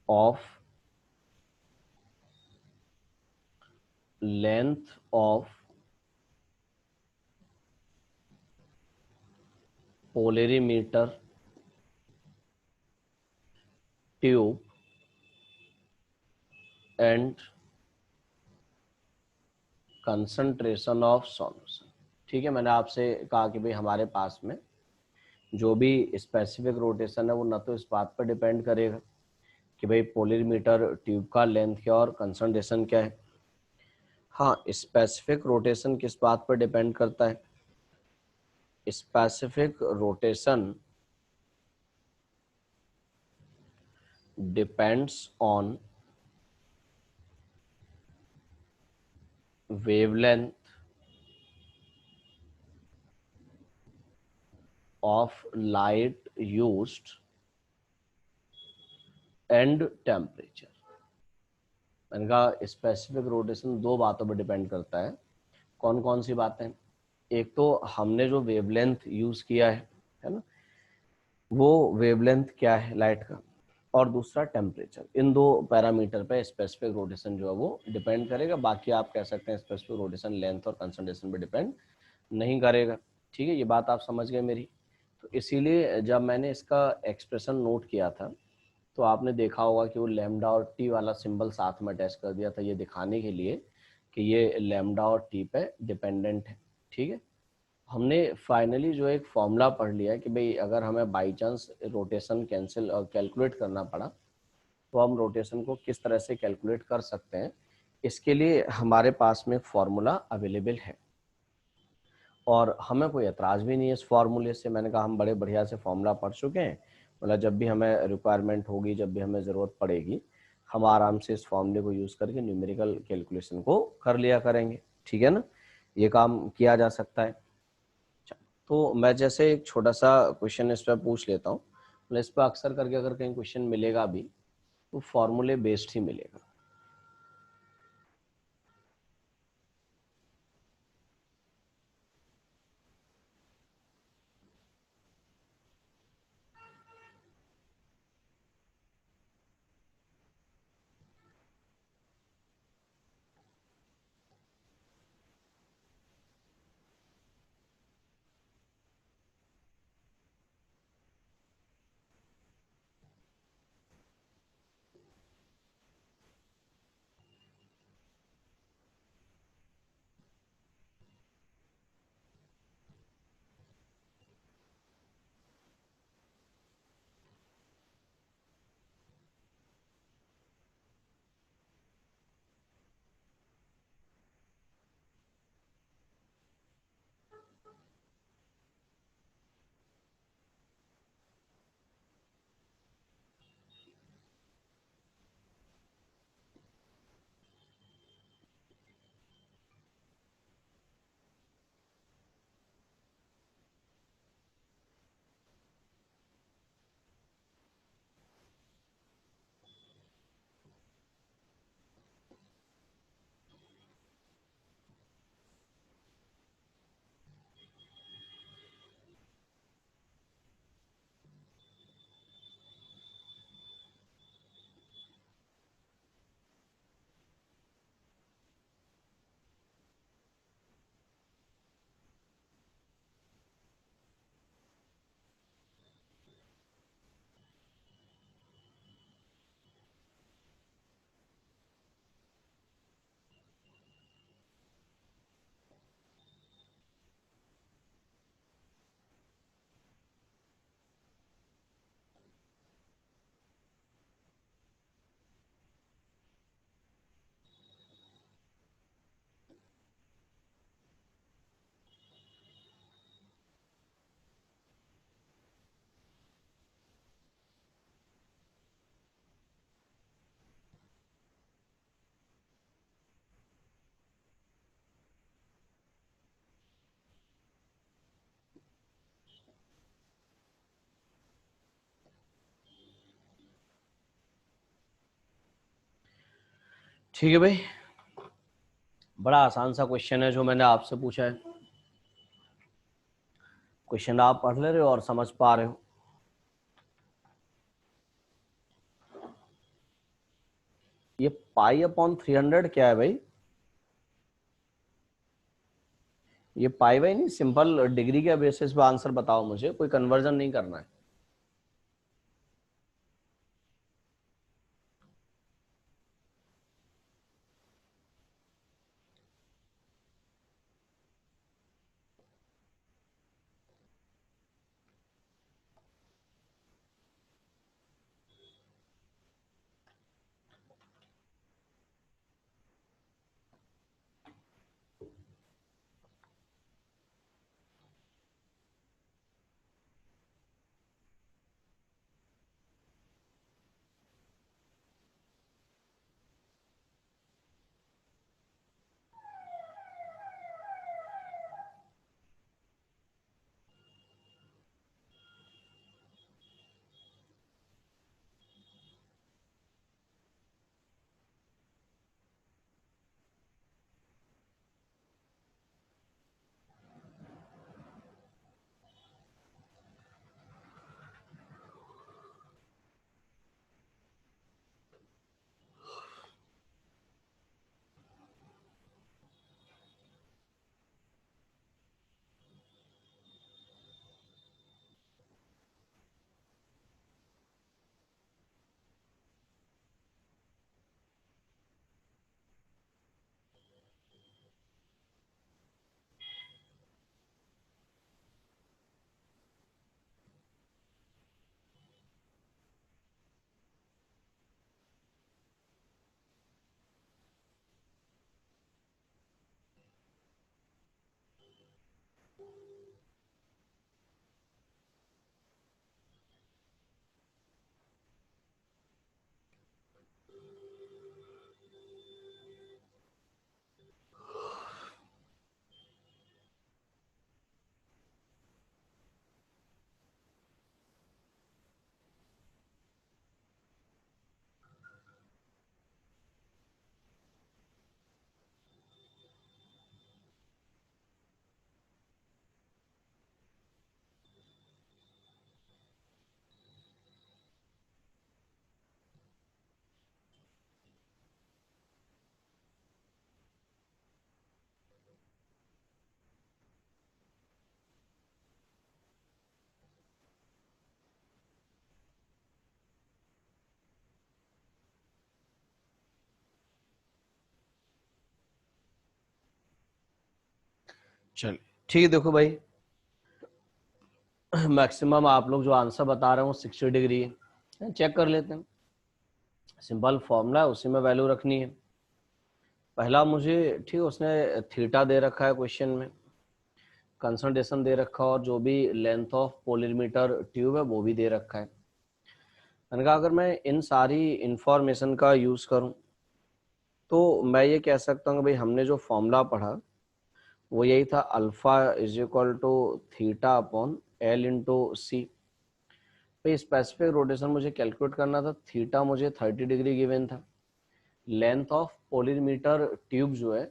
of length of polarimeter tube and concentration of solution। ठीक है, मैंने आपसे कहा कि भाई हमारे पास में जो भी स्पेसिफिक रोटेशन है वो ना तो इस बात पर डिपेंड करेगा कि भाई पोलरीमीटर ट्यूब का लेंथ क्या और कंसंट्रेशन क्या है। हाँ, स्पेसिफिक रोटेशन किस बात पर डिपेंड करता है, specific rotation depends on wavelength of light used and temperature। मैंने कहा स्पेसिफिक रोटेशन दो बातों पर डिपेंड करता है। कौन कौन सी बातें, एक तो हमने जो वेवलेंथ यूज किया है ना, वो वेवलेंथ क्या है लाइट का, और दूसरा टेम्परेचर। इन दो पैरामीटर पे स्पेसिफिक रोटेशन जो है वो डिपेंड करेगा। बाकी आप कह सकते हैं स्पेसिफिक रोटेशन लेंथ और कंसंट्रेशन पे डिपेंड नहीं करेगा। ठीक है, ये बात आप समझ गए मेरी। तो इसीलिए जब मैंने इसका एक्सप्रेशन नोट किया था तो आपने देखा होगा कि वो लैम्डा और टी वाला सिंबल साथ में अटैच कर दिया था, ये दिखाने के लिए कि ये लैम्डा और टी पे डिपेंडेंट है। ठीक है, हमने फाइनली जो एक फॉर्मूला पढ़ लिया कि भाई अगर हमें by chance rotation cancel calculate करना पड़ा तो हम रोटेशन को किस तरह से कैलकुलेट कर सकते हैं, इसके लिए हमारे पास में एक फॉर्मूला अवेलेबल है और हमें कोई एतराज़ भी नहीं है इस फार्मूले से। मैंने कहा हम बड़े बढ़िया से फॉर्मूला पढ़ चुके हैं, मतलब जब भी हमें रिक्वायरमेंट होगी, जब भी हमें ज़रूरत पड़ेगी, हम आराम से इस फॉर्मूले को यूज़ करके न्यूमेरिकल कैलकुलेशन को कर लिया करेंगे। ठीक है ना, ये काम किया जा सकता है। तो मैं जैसे एक छोटा सा क्वेश्चन इस पर पूछ लेता हूँ, मतलब इस पर अक्सर करके अगर कहीं क्वेश्चन मिलेगा भी तो फॉर्मूले बेस्ड ही मिलेगा। ठीक है भाई, बड़ा आसान सा क्वेश्चन है जो मैंने आपसे पूछा है। क्वेश्चन आप पढ़ ले रहे हो और समझ पा रहे हो। ये पाई अपॉन 300 क्या है भाई? ये पाई बाई नहीं, सिंपल डिग्री के बेसिस पे आंसर बताओ मुझे, कोई कन्वर्जन नहीं करना है। चलिए ठीक है, देखो भाई मैक्सिमम आप लोग जो आंसर बता रहे हो 60 डिग्री है, चेक कर लेते हैं। सिंपल फॉर्मूला है, उसी में वैल्यू रखनी है। पहला मुझे ठीक, उसने थीटा दे रखा है क्वेश्चन में, कंसंट्रेशन दे रखा है, और जो भी लेंथ ऑफ पोलरीमीटर ट्यूब है वो भी दे रखा है। मैंने कहा अगर मैं इन सारी इंफॉर्मेशन का यूज करूं तो मैं ये कह सकता हूँ कि भाई हमने जो फॉर्मूला पढ़ा वो यही था, alpha is equal to theta upon L into c. भाई स्पेसिफिक रोटेशन मुझे कैलकुलेट करना था, थीटा मुझे 30 डिग्री गिवन था, लेंथ ऑफ पोलरीमीटर ट्यूब जो है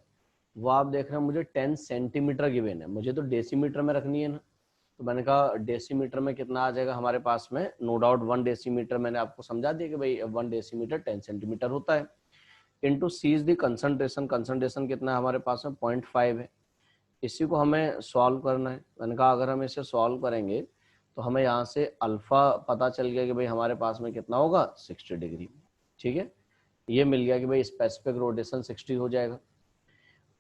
वो आप देख रहे हैं मुझे 10 सेंटीमीटर गिवन है, मुझे तो डेसीमीटर में रखनी है ना। तो मैंने कहा डेसीमीटर में कितना आ जाएगा हमारे पास में, नो डाउट 1 डेसीमीटर, मैंने आपको समझा दिया कि भाई 1 डेसीमीटर 10 सेंटीमीटर होता है। Into C is the concentration, concentration कितना है हमारे पास में 0.5 है। इसी को हमें सॉल्व करना है। मैंने कहा अगर हम इसे सॉल्व करेंगे तो हमें यहाँ से अल्फा पता चल गया कि भाई हमारे पास में कितना होगा 60 डिग्री। ठीक है, ये मिल गया कि भाई स्पेसिफिक रोटेशन 60 हो जाएगा।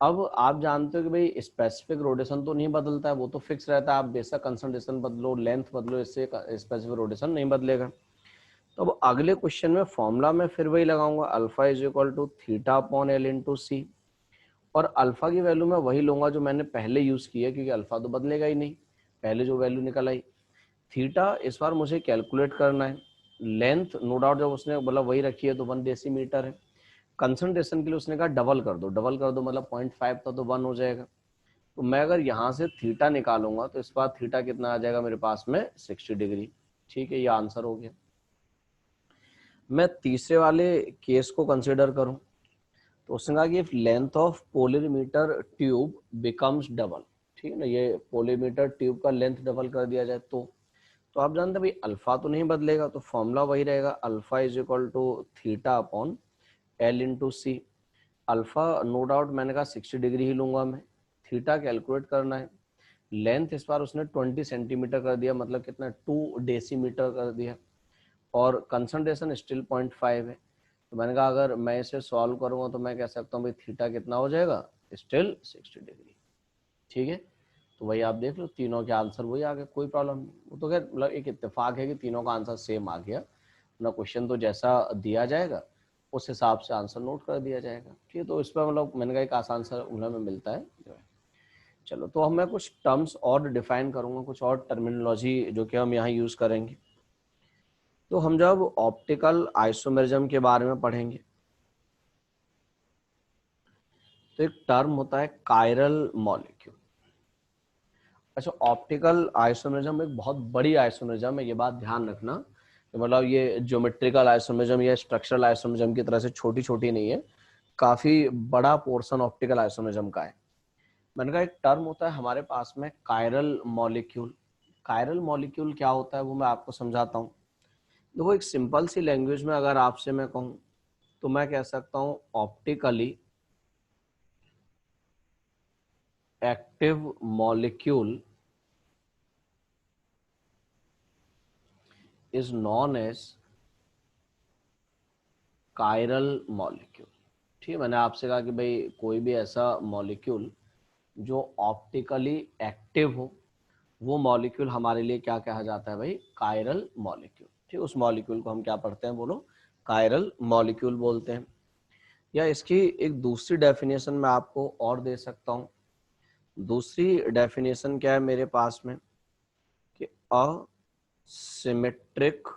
अब आप जानते हो कि भाई स्पेसिफिक रोटेशन तो नहीं बदलता है, वो तो फिक्स रहता है, आप बेशक कंसंट्रेशन बदलो, लेंथ बदलो, इससे स्पेसिफिक रोटेशन नहीं बदलेगा। तो अब अगले क्वेश्चन में फॉर्मूला में फिर वही लगाऊंगा, alpha is equal to theta upon L into c, और अल्फा की वैल्यू मैं वही लूंगा जो मैंने पहले यूज किया, क्योंकि अल्फा तो बदलेगा ही नहीं, पहले जो वैल्यू निकल आई। थीटा इस बार मुझे कैलकुलेट करना है, लेंथ नो डाउट जब उसने बोला वही रखी है तो 1 डेसीमीटर है। कंसंट्रेशन के लिए उसने कहा डबल कर दो, डबल कर दो मतलब 0.5 था तो 1 हो जाएगा। तो मैं अगर यहाँ से थीटा निकालूंगा तो इस बार थीटा कितना आ जाएगा मेरे पास में 60 डिग्री। ठीक है, ये आंसर हो गया। मैं तीसरे वाले केस को कंसिडर करूं तो उसने कहा कि if length of polarimeter tube becomes double, ठीक है ना, ये पोलरीमीटर ट्यूब का लेंथ डबल कर दिया जाए तो आप जानते हैं भाई अल्फा तो नहीं बदलेगा, तो फॉर्मूला वही रहेगा, alpha is equal to theta upon L into C. Alpha no doubt मैंने कहा 60 डिग्री ही लूंगा मैं, थीटा कैलकुलेट करना है, लेंथ इस बार उसने 20 सेंटीमीटर कर दिया, मतलब कितना 2 डेसीमीटर कर दिया, और कंसंट्रेशन स्टिल 0.5 है। तो मैंने कहा अगर मैं इसे सॉल्व करूंगा तो मैं कह सकता हूँ भाई थीटा कितना हो जाएगा, स्टिल 60 डिग्री। ठीक है, तो वही आप देख लो तीनों के आंसर वही आ गए, कोई प्रॉब्लम नहीं। वो तो खैर मतलब एक इत्तेफाक है कि तीनों का आंसर सेम आ गया ना, क्वेश्चन तो जैसा दिया जाएगा उस हिसाब से आंसर नोट कर दिया जाएगा। ठीक है, तो इस पर मतलब मैंने कहा एक आसान सा उन्हें में मिलता है जो है। चलो, तो हम मैं कुछ टर्म्स और डिफाइन करूंगा, कुछ और टर्मिनोलॉजी जो कि हम यहाँ यूज करेंगे। तो हम जब ऑप्टिकल आइसोमेरिज्म के बारे में पढ़ेंगे तो एक टर्म होता है कायरल मॉलिक्यूल। अच्छा, ऑप्टिकल आइसोमेरिज्म एक बहुत बड़ी आइसोमेरिज्म है, ये बात ध्यान रखना, तो मतलब ये ज्योमेट्रिकल आइसोमेरिज्म या स्ट्रक्चरल आइसोमेरिज्म की तरह से छोटी छोटी नहीं है, काफी बड़ा पोर्शन ऑप्टिकल आइसोमेरिज्म का है। मैंने कहा एक टर्म होता है हमारे पास में कायरल मॉलिक्यूल। कायरल मॉलिक्यूल क्या होता है वो मैं आपको समझाता हूँ। देखो एक सिंपल सी लैंग्वेज में अगर आपसे मैं कहूँ तो मैं कह सकता हूँ optically active molecule is known as chiral molecule. ठीक है, मैंने आपसे कहा कि भाई कोई भी ऐसा मॉलिक्यूल जो ऑप्टिकली एक्टिव हो वो मॉलिक्यूल हमारे लिए क्या कहा जाता है भाई, कायरल मॉलिक्यूल। ठीक, उस मॉलिक्यूल को हम क्या पढ़ते हैं बोलो, कायरल मॉलिक्यूल बोलते हैं। या इसकी एक दूसरी डेफिनेशन मैं आपको और दे सकता हूँ। दूसरी डेफिनेशन क्या है मेरे पास में कि asymmetric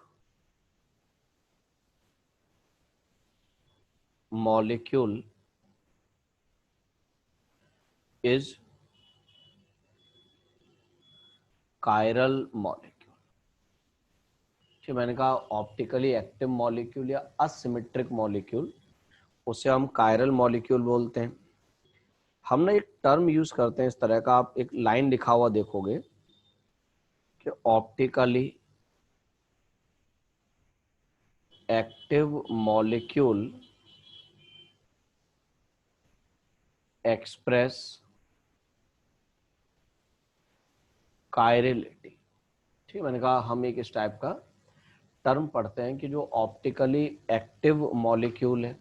molecule is chiral molecule. ठीक, मैंने कहा ऑप्टिकली एक्टिव मॉलिक्यूल या असिमेट्रिक मॉलिक्यूल उसे हम कायरल मॉलिक्यूल बोलते हैं। हम ना एक टर्म यूज करते हैं इस तरह का, आप एक लाइन लिखा हुआ देखोगे कि optically active molecule express chirality. ठीक, मैंने कहा हम एक इस टाइप का टर्म पढ़ते हैं कि जो ऑप्टिकली एक्टिव मॉलिक्यूल है,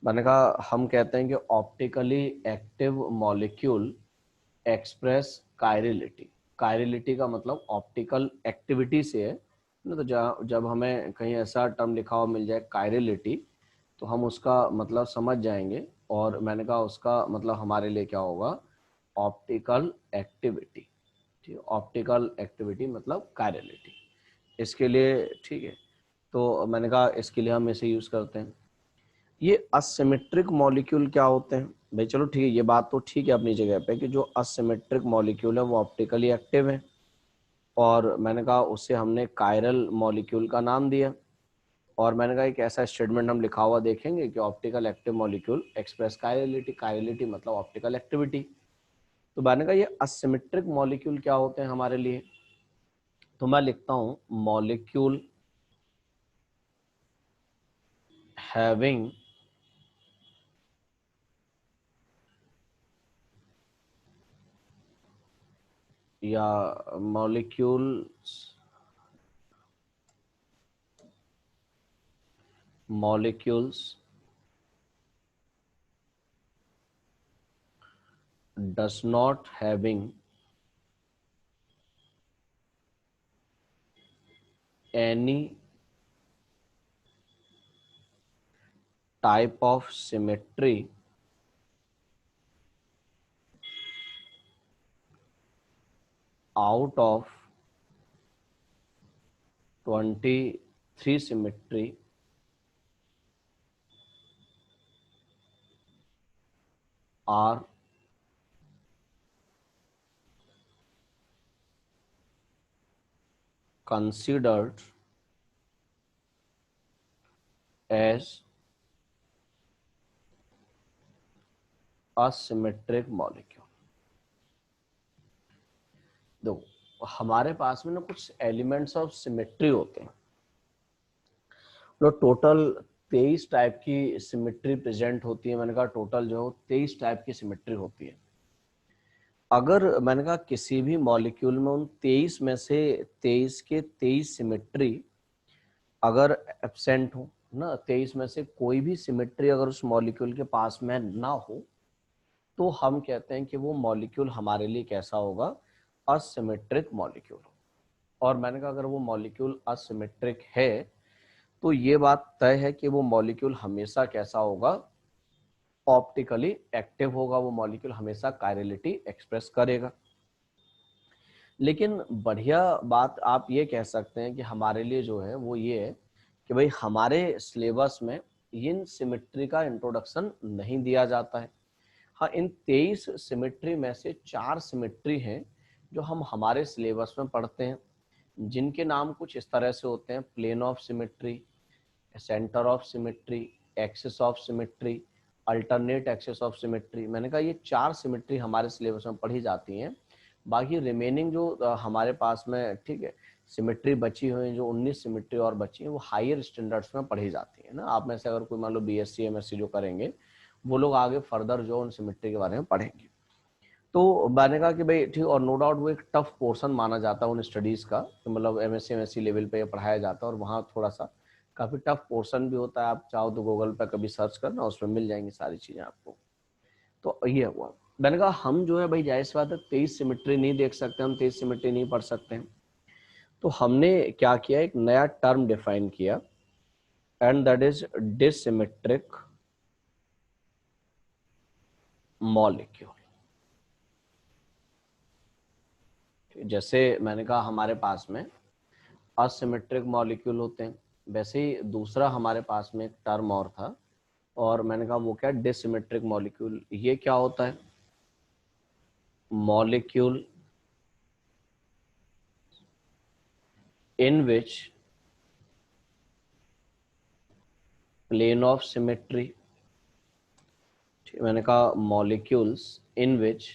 मैंने कहा हम कहते हैं कि ऑप्टिकली एक्टिव मॉलिक्यूल एक्सप्रेस कायरिलिटी। कायरिलिटी का मतलब ऑप्टिकल एक्टिविटी से है ना, तो जब हमें कहीं ऐसा टर्म लिखा हुआ मिल जाए कायरिलिटी, तो हम उसका मतलब समझ जाएंगे। और मैंने कहा उसका मतलब हमारे लिए क्या होगा, ऑप्टिकल एक्टिविटी। ठीक है, ऑप्टिकल एक्टिविटी मतलब कायरिलिटी इसके लिए। ठीक है, तो मैंने कहा इसके लिए हम इसे यूज करते हैं। ये असिमेट्रिक मॉलिक्यूल क्या होते हैं भाई, चलो ठीक है, ये बात तो ठीक है अपनी जगह पे कि जो असिमेट्रिक मॉलिक्यूल है वो ऑप्टिकली एक्टिव है, और मैंने कहा उससे हमने कायरल मॉलिक्यूल का नाम दिया। और मैंने कहा एक ऐसा स्टेटमेंट हम लिखा हुआ देखेंगे कि optical active molecule express chirality. Chirality मतलब ऑप्टिकल एक्टिविटी। तो मैंने कहा ये असिमेट्रिक मॉलिक्यूल क्या होते हैं हमारे लिए, तो मैं लिखता हूं मॉलिक्यूल हैविंग या molecules does not having any type of symmetry out of 23 symmetry are considered as asymmetric molecule। देखो हमारे पास में ना कुछ एलिमेंट्स ऑफ सिमेट्री होते हैं, तो टोटल 23 टाइप की सिमेट्री प्रेजेंट होती है। मैंने कहा टोटल जो 23 टाइप की सिमेट्री होती है। अगर मैंने कहा किसी भी मॉलिक्यूल में उन 23 में से 23 के 23 सिमेट्री अगर एब्सेंट हो ना, 23 में से कोई भी सिमेट्री अगर उस मॉलिक्यूल के पास में ना हो, तो हम कहते हैं कि वो मॉलिक्यूल हमारे लिए कैसा होगा, असिमेट्रिक मॉलिक्यूल। और मैंने कहा अगर वो मॉलिक्यूल असिमेट्रिक है तो ये बात तय है कि वो मॉलिक्यूल हमेशा कैसा होगा, ऑप्टिकली एक्टिव होगा। वो मॉलिक्यूल हमेशा कायरलिटी एक्सप्रेस करेगा। लेकिन बढ़िया बात आप ये कह सकते हैं कि हमारे लिए जो है वो ये है कि भाई हमारे सिलेबस में इन सिमेट्री का इंट्रोडक्शन नहीं दिया जाता है। हाँ, इन 23 सिमेट्री में से 4 सिमेट्री हैं जो हम हमारे सिलेबस में पढ़ते हैं, जिनके नाम कुछ इस तरह से होते हैं: plane of symmetry, centre of symmetry, axis of symmetry, alternate axis of symmetry. मैंने कहा ये 4 सिमेट्री हमारे सिलेबस में पढ़ी जाती हैं। बाकी रिमेनिंग जो हमारे पास में, ठीक है, सिमेट्री बची हुई, जो 19 सिमेट्री और बची हैं, वो हायर स्टैंडर्ड्स में पढ़ी जाती है ना। आप में से अगर कोई मान लो बीएससी एमएससी जो करेंगे, वो लोग आगे फर्दर जो उन सिमेट्री के बारे में पढ़ेंगे। तो मैंने कहा कि भाई ठीक, और नो डाउट वो एक टफ पोर्शन माना जाता है उन स्टडीज का, तो मतलब एमएससी एमएससी लेवल पे पढ़ाया जाता है, और वहाँ थोड़ा सा काफी टफ पोर्शन भी होता है। आप चाहो तो गूगल पे कभी सर्च करना, उसमें मिल जाएंगी सारी चीजें आपको। तो ये हुआ। मैंने कहा हम जो है भाई जाहिर सी बात है 23 सिमेट्री नहीं देख सकते, हम 23 सिमेट्री नहीं पढ़ सकते हैं। तो हमने क्या किया, एक नया टर्म डिफाइन किया, एंड दैट इज डिसिमेट्रिक मॉलिक्यूल। जैसे मैंने कहा हमारे पास में असिमेट्रिक मॉलिक्यूल होते हैं, वैसे ही दूसरा हमारे पास में एक टर्म और था, और मैंने कहा वो क्या, डिसिमेट्रिक मॉलिक्यूल। ये क्या होता है, molecule in which plane of symmetry. मैंने कहा molecules in which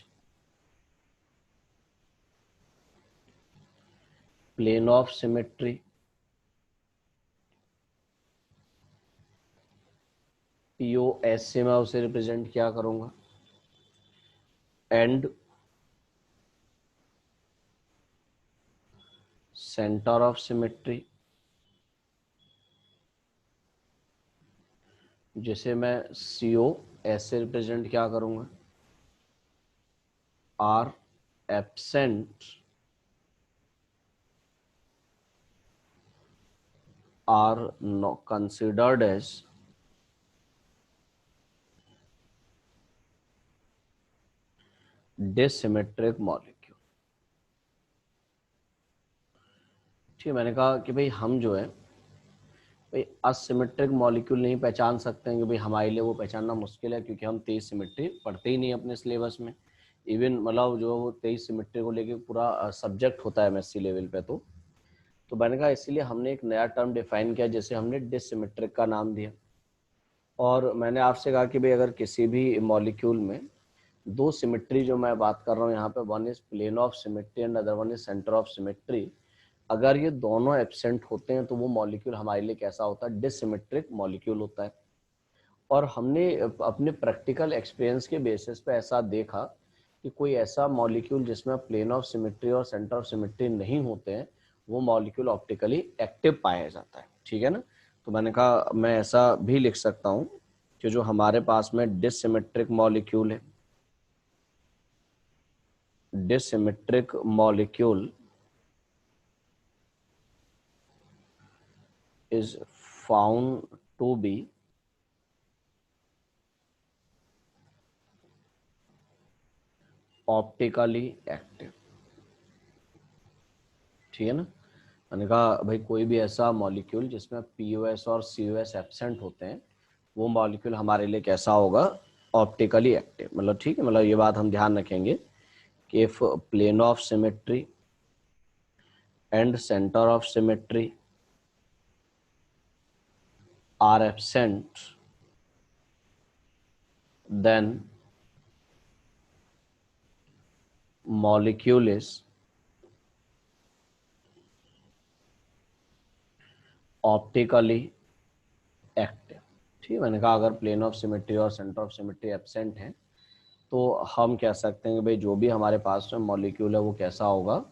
plane of symmetry, POS से मैं उसे रिप्रेजेंट क्या करूंगा, एंड सेंटर ऑफ सिमेट्री, जिसे मैं सीओ एस से रिप्रेजेंट क्या करूंगा, are absent are considered as dissymmetric molecule. ठीक है, मैंने कहा कि भाई हम जो है भाई असिमेट्रिक मॉलिक्यूल नहीं पहचान सकते हैं, कि भाई हमारे लिए वो पहचानना मुश्किल है, क्योंकि हम 23 सिमेट्री पढ़ते ही नहीं अपने सिलेबस में। इवन मतलब जो वो 23 सिमेट्री को लेके पूरा सब्जेक्ट होता है एमएससी लेवल पे। तो मैंने कहा इसीलिए हमने एक नया टर्म डिफाइन किया, जैसे हमने डिससिमेट्रिक का नाम दिया। और मैंने आपसे कहा कि भाई अगर किसी भी मॉलिक्यूल में दो सिमेट्री जो मैं बात कर रहा हूँ यहाँ पे, one is plane of symmetry and other one is centre of symmetry, अगर ये दोनों एब्सेंट होते हैं तो वो मॉलिक्यूल हमारे लिए कैसा होता है? डिससिमेट्रिक मॉलिक्यूल होता है। और हमने अपने प्रैक्टिकल एक्सपीरियंस के बेसिस पे ऐसा देखा कि कोई ऐसा मॉलिक्यूल जिसमें प्लेन ऑफ सिमेट्री और सेंटर ऑफ सिमेट्री नहीं होते हैं, वो मॉलिक्यूल ऑप्टिकली एक्टिव पाया जाता है। ठीक है ना? तो मैंने कहा मैं ऐसा भी लिख सकता हूँ कि जो हमारे पास में डिससिमेट्रिक मॉलिक्यूल है, dissymmetric molecule is found to be optically active. ठीक है ना? मैंने कहा भाई कोई भी ऐसा मॉलिक्यूल जिसमें पीओएस और सीओएस एब्सेंट होते हैं, वो मॉलिक्यूल हमारे लिए कैसा होगा? Optically active. मतलब ठीक है, मतलब ये बात हम ध्यान रखेंगे कि if plane of symmetry and centre of symmetry are absent, then molecule is optically active. ठीक है, मैंने कहा अगर प्लेन ऑफ सिमेट्री और सेंटर ऑफ सिमेट्री एब्सेंट है तो हम कह सकते हैं कि भाई जो भी हमारे पास में मॉलिक्यूल है वो कैसा होगा?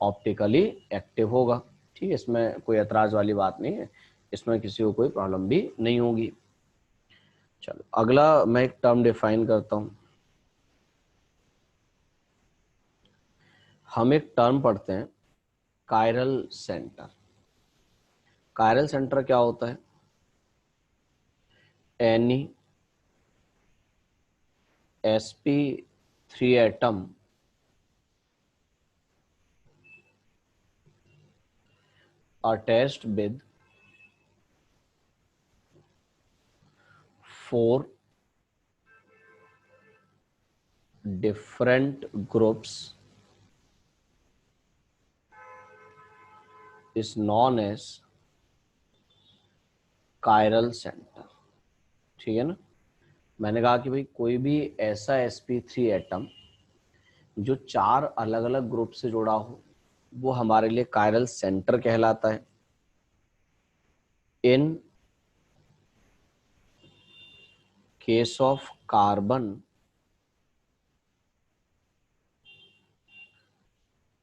ऑप्टिकली एक्टिव होगा। ठीक है, इसमें कोई एतराज वाली बात नहीं है, इसमें किसी को कोई प्रॉब्लम भी नहीं होगी। चलो अगला मैं एक टर्म डिफाइन करता हूं। हम एक टर्म पढ़ते हैं कायरल सेंटर। कायरल सेंटर क्या होता है? Any sp3 atom attached with 4 different groups is known as chiral centre. ठीक है ना? मैंने कहा कि भाई कोई भी ऐसा sp3 एटम जो 4 अलग अलग ग्रुप से जुड़ा हो, वो हमारे लिए कायरल सेंटर कहलाता है। In case of carbon,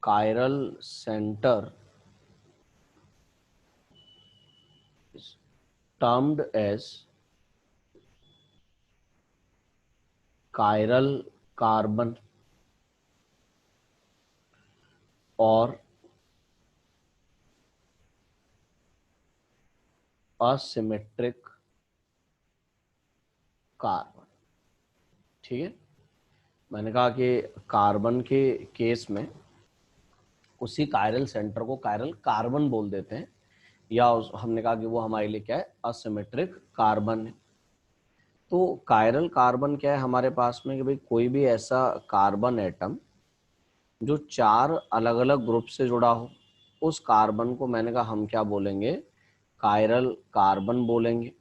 chiral centre is termed as chiral carbon और असिमेट्रिक कार्बन। ठीक है, मैंने कहा कि कार्बन के केस में उसी कायरल सेंटर को कायरल कार्बन बोल देते हैं, या हमने कहा कि वो हमारे लिए क्या है? असिमेट्रिक कार्बन है। तो कायरल कार्बन क्या है हमारे पास में? कि भाई कोई भी ऐसा कार्बन एटम जो 4 अलग अलग ग्रुप से जुड़ा हो, उस कार्बन को मैंने कहा हम क्या बोलेंगे? कायरल कार्बन बोलेंगे।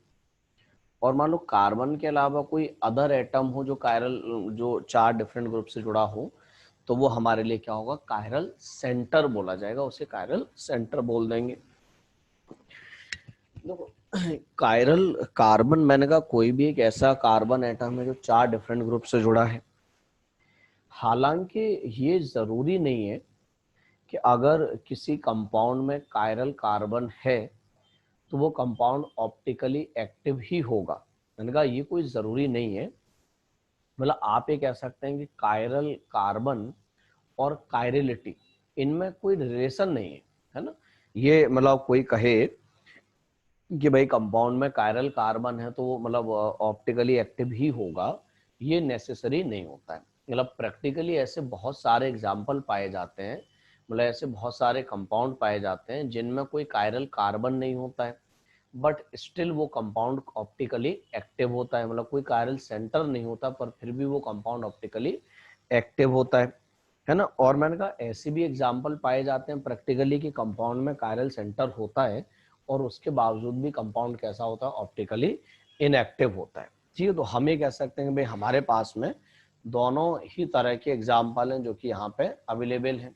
और मान लो कार्बन के अलावा कोई अदर एटम हो जो कायरल, जो 4 डिफरेंट ग्रुप से जुड़ा हो, तो वो हमारे लिए क्या होगा? कायरल सेंटर बोला जाएगा, उसे कायरल सेंटर बोल देंगे। देखो कायरल कार्बन, मैंने कहा कोई भी एक ऐसा कार्बन एटम है जो 4 डिफरेंट ग्रुप से जुड़ा है। हालांकि ये जरूरी नहीं है कि अगर किसी कंपाउंड में कायरल कार्बन है तो वो कंपाउंड ऑप्टिकली एक्टिव ही होगा। मैंने कहा ये कोई जरूरी नहीं है। मतलब आप ये कह सकते हैं कि कायरल कार्बन और कायरलिटी, इनमें कोई रिलेशन नहीं है ना। ये मतलब कोई कहे कि भाई कंपाउंड में कायरल कार्बन है तो वो मतलब ऑप्टिकली एक्टिव ही होगा, ये नेसेसरी नहीं होता है। मतलब प्रैक्टिकली ऐसे बहुत सारे एग्जाम्पल पाए जाते हैं, मतलब ऐसे बहुत सारे कंपाउंड पाए जाते हैं जिनमें कोई कायरल कार्बन नहीं होता है, बट स्टिल वो कंपाउंड ऑप्टिकली एक्टिव होता है। मतलब कोई कायरल सेंटर नहीं होता पर फिर भी वो कंपाउंड ऑप्टिकली एक्टिव होता है ना। और मैंने कहा ऐसे भी एग्जाम्पल पाए जाते हैं प्रैक्टिकली कि कंपाउंड में कायरल सेंटर होता है और उसके बावजूद भी कंपाउंड कैसा होता है, ऑप्टिकली इनएक्टिव होता है। ठीक है, तो हम ये कह सकते हैं कि भाई हमारे पास में दोनों ही तरह के एग्जाम्पल हैं जो कि यहाँ पे अवेलेबल हैं।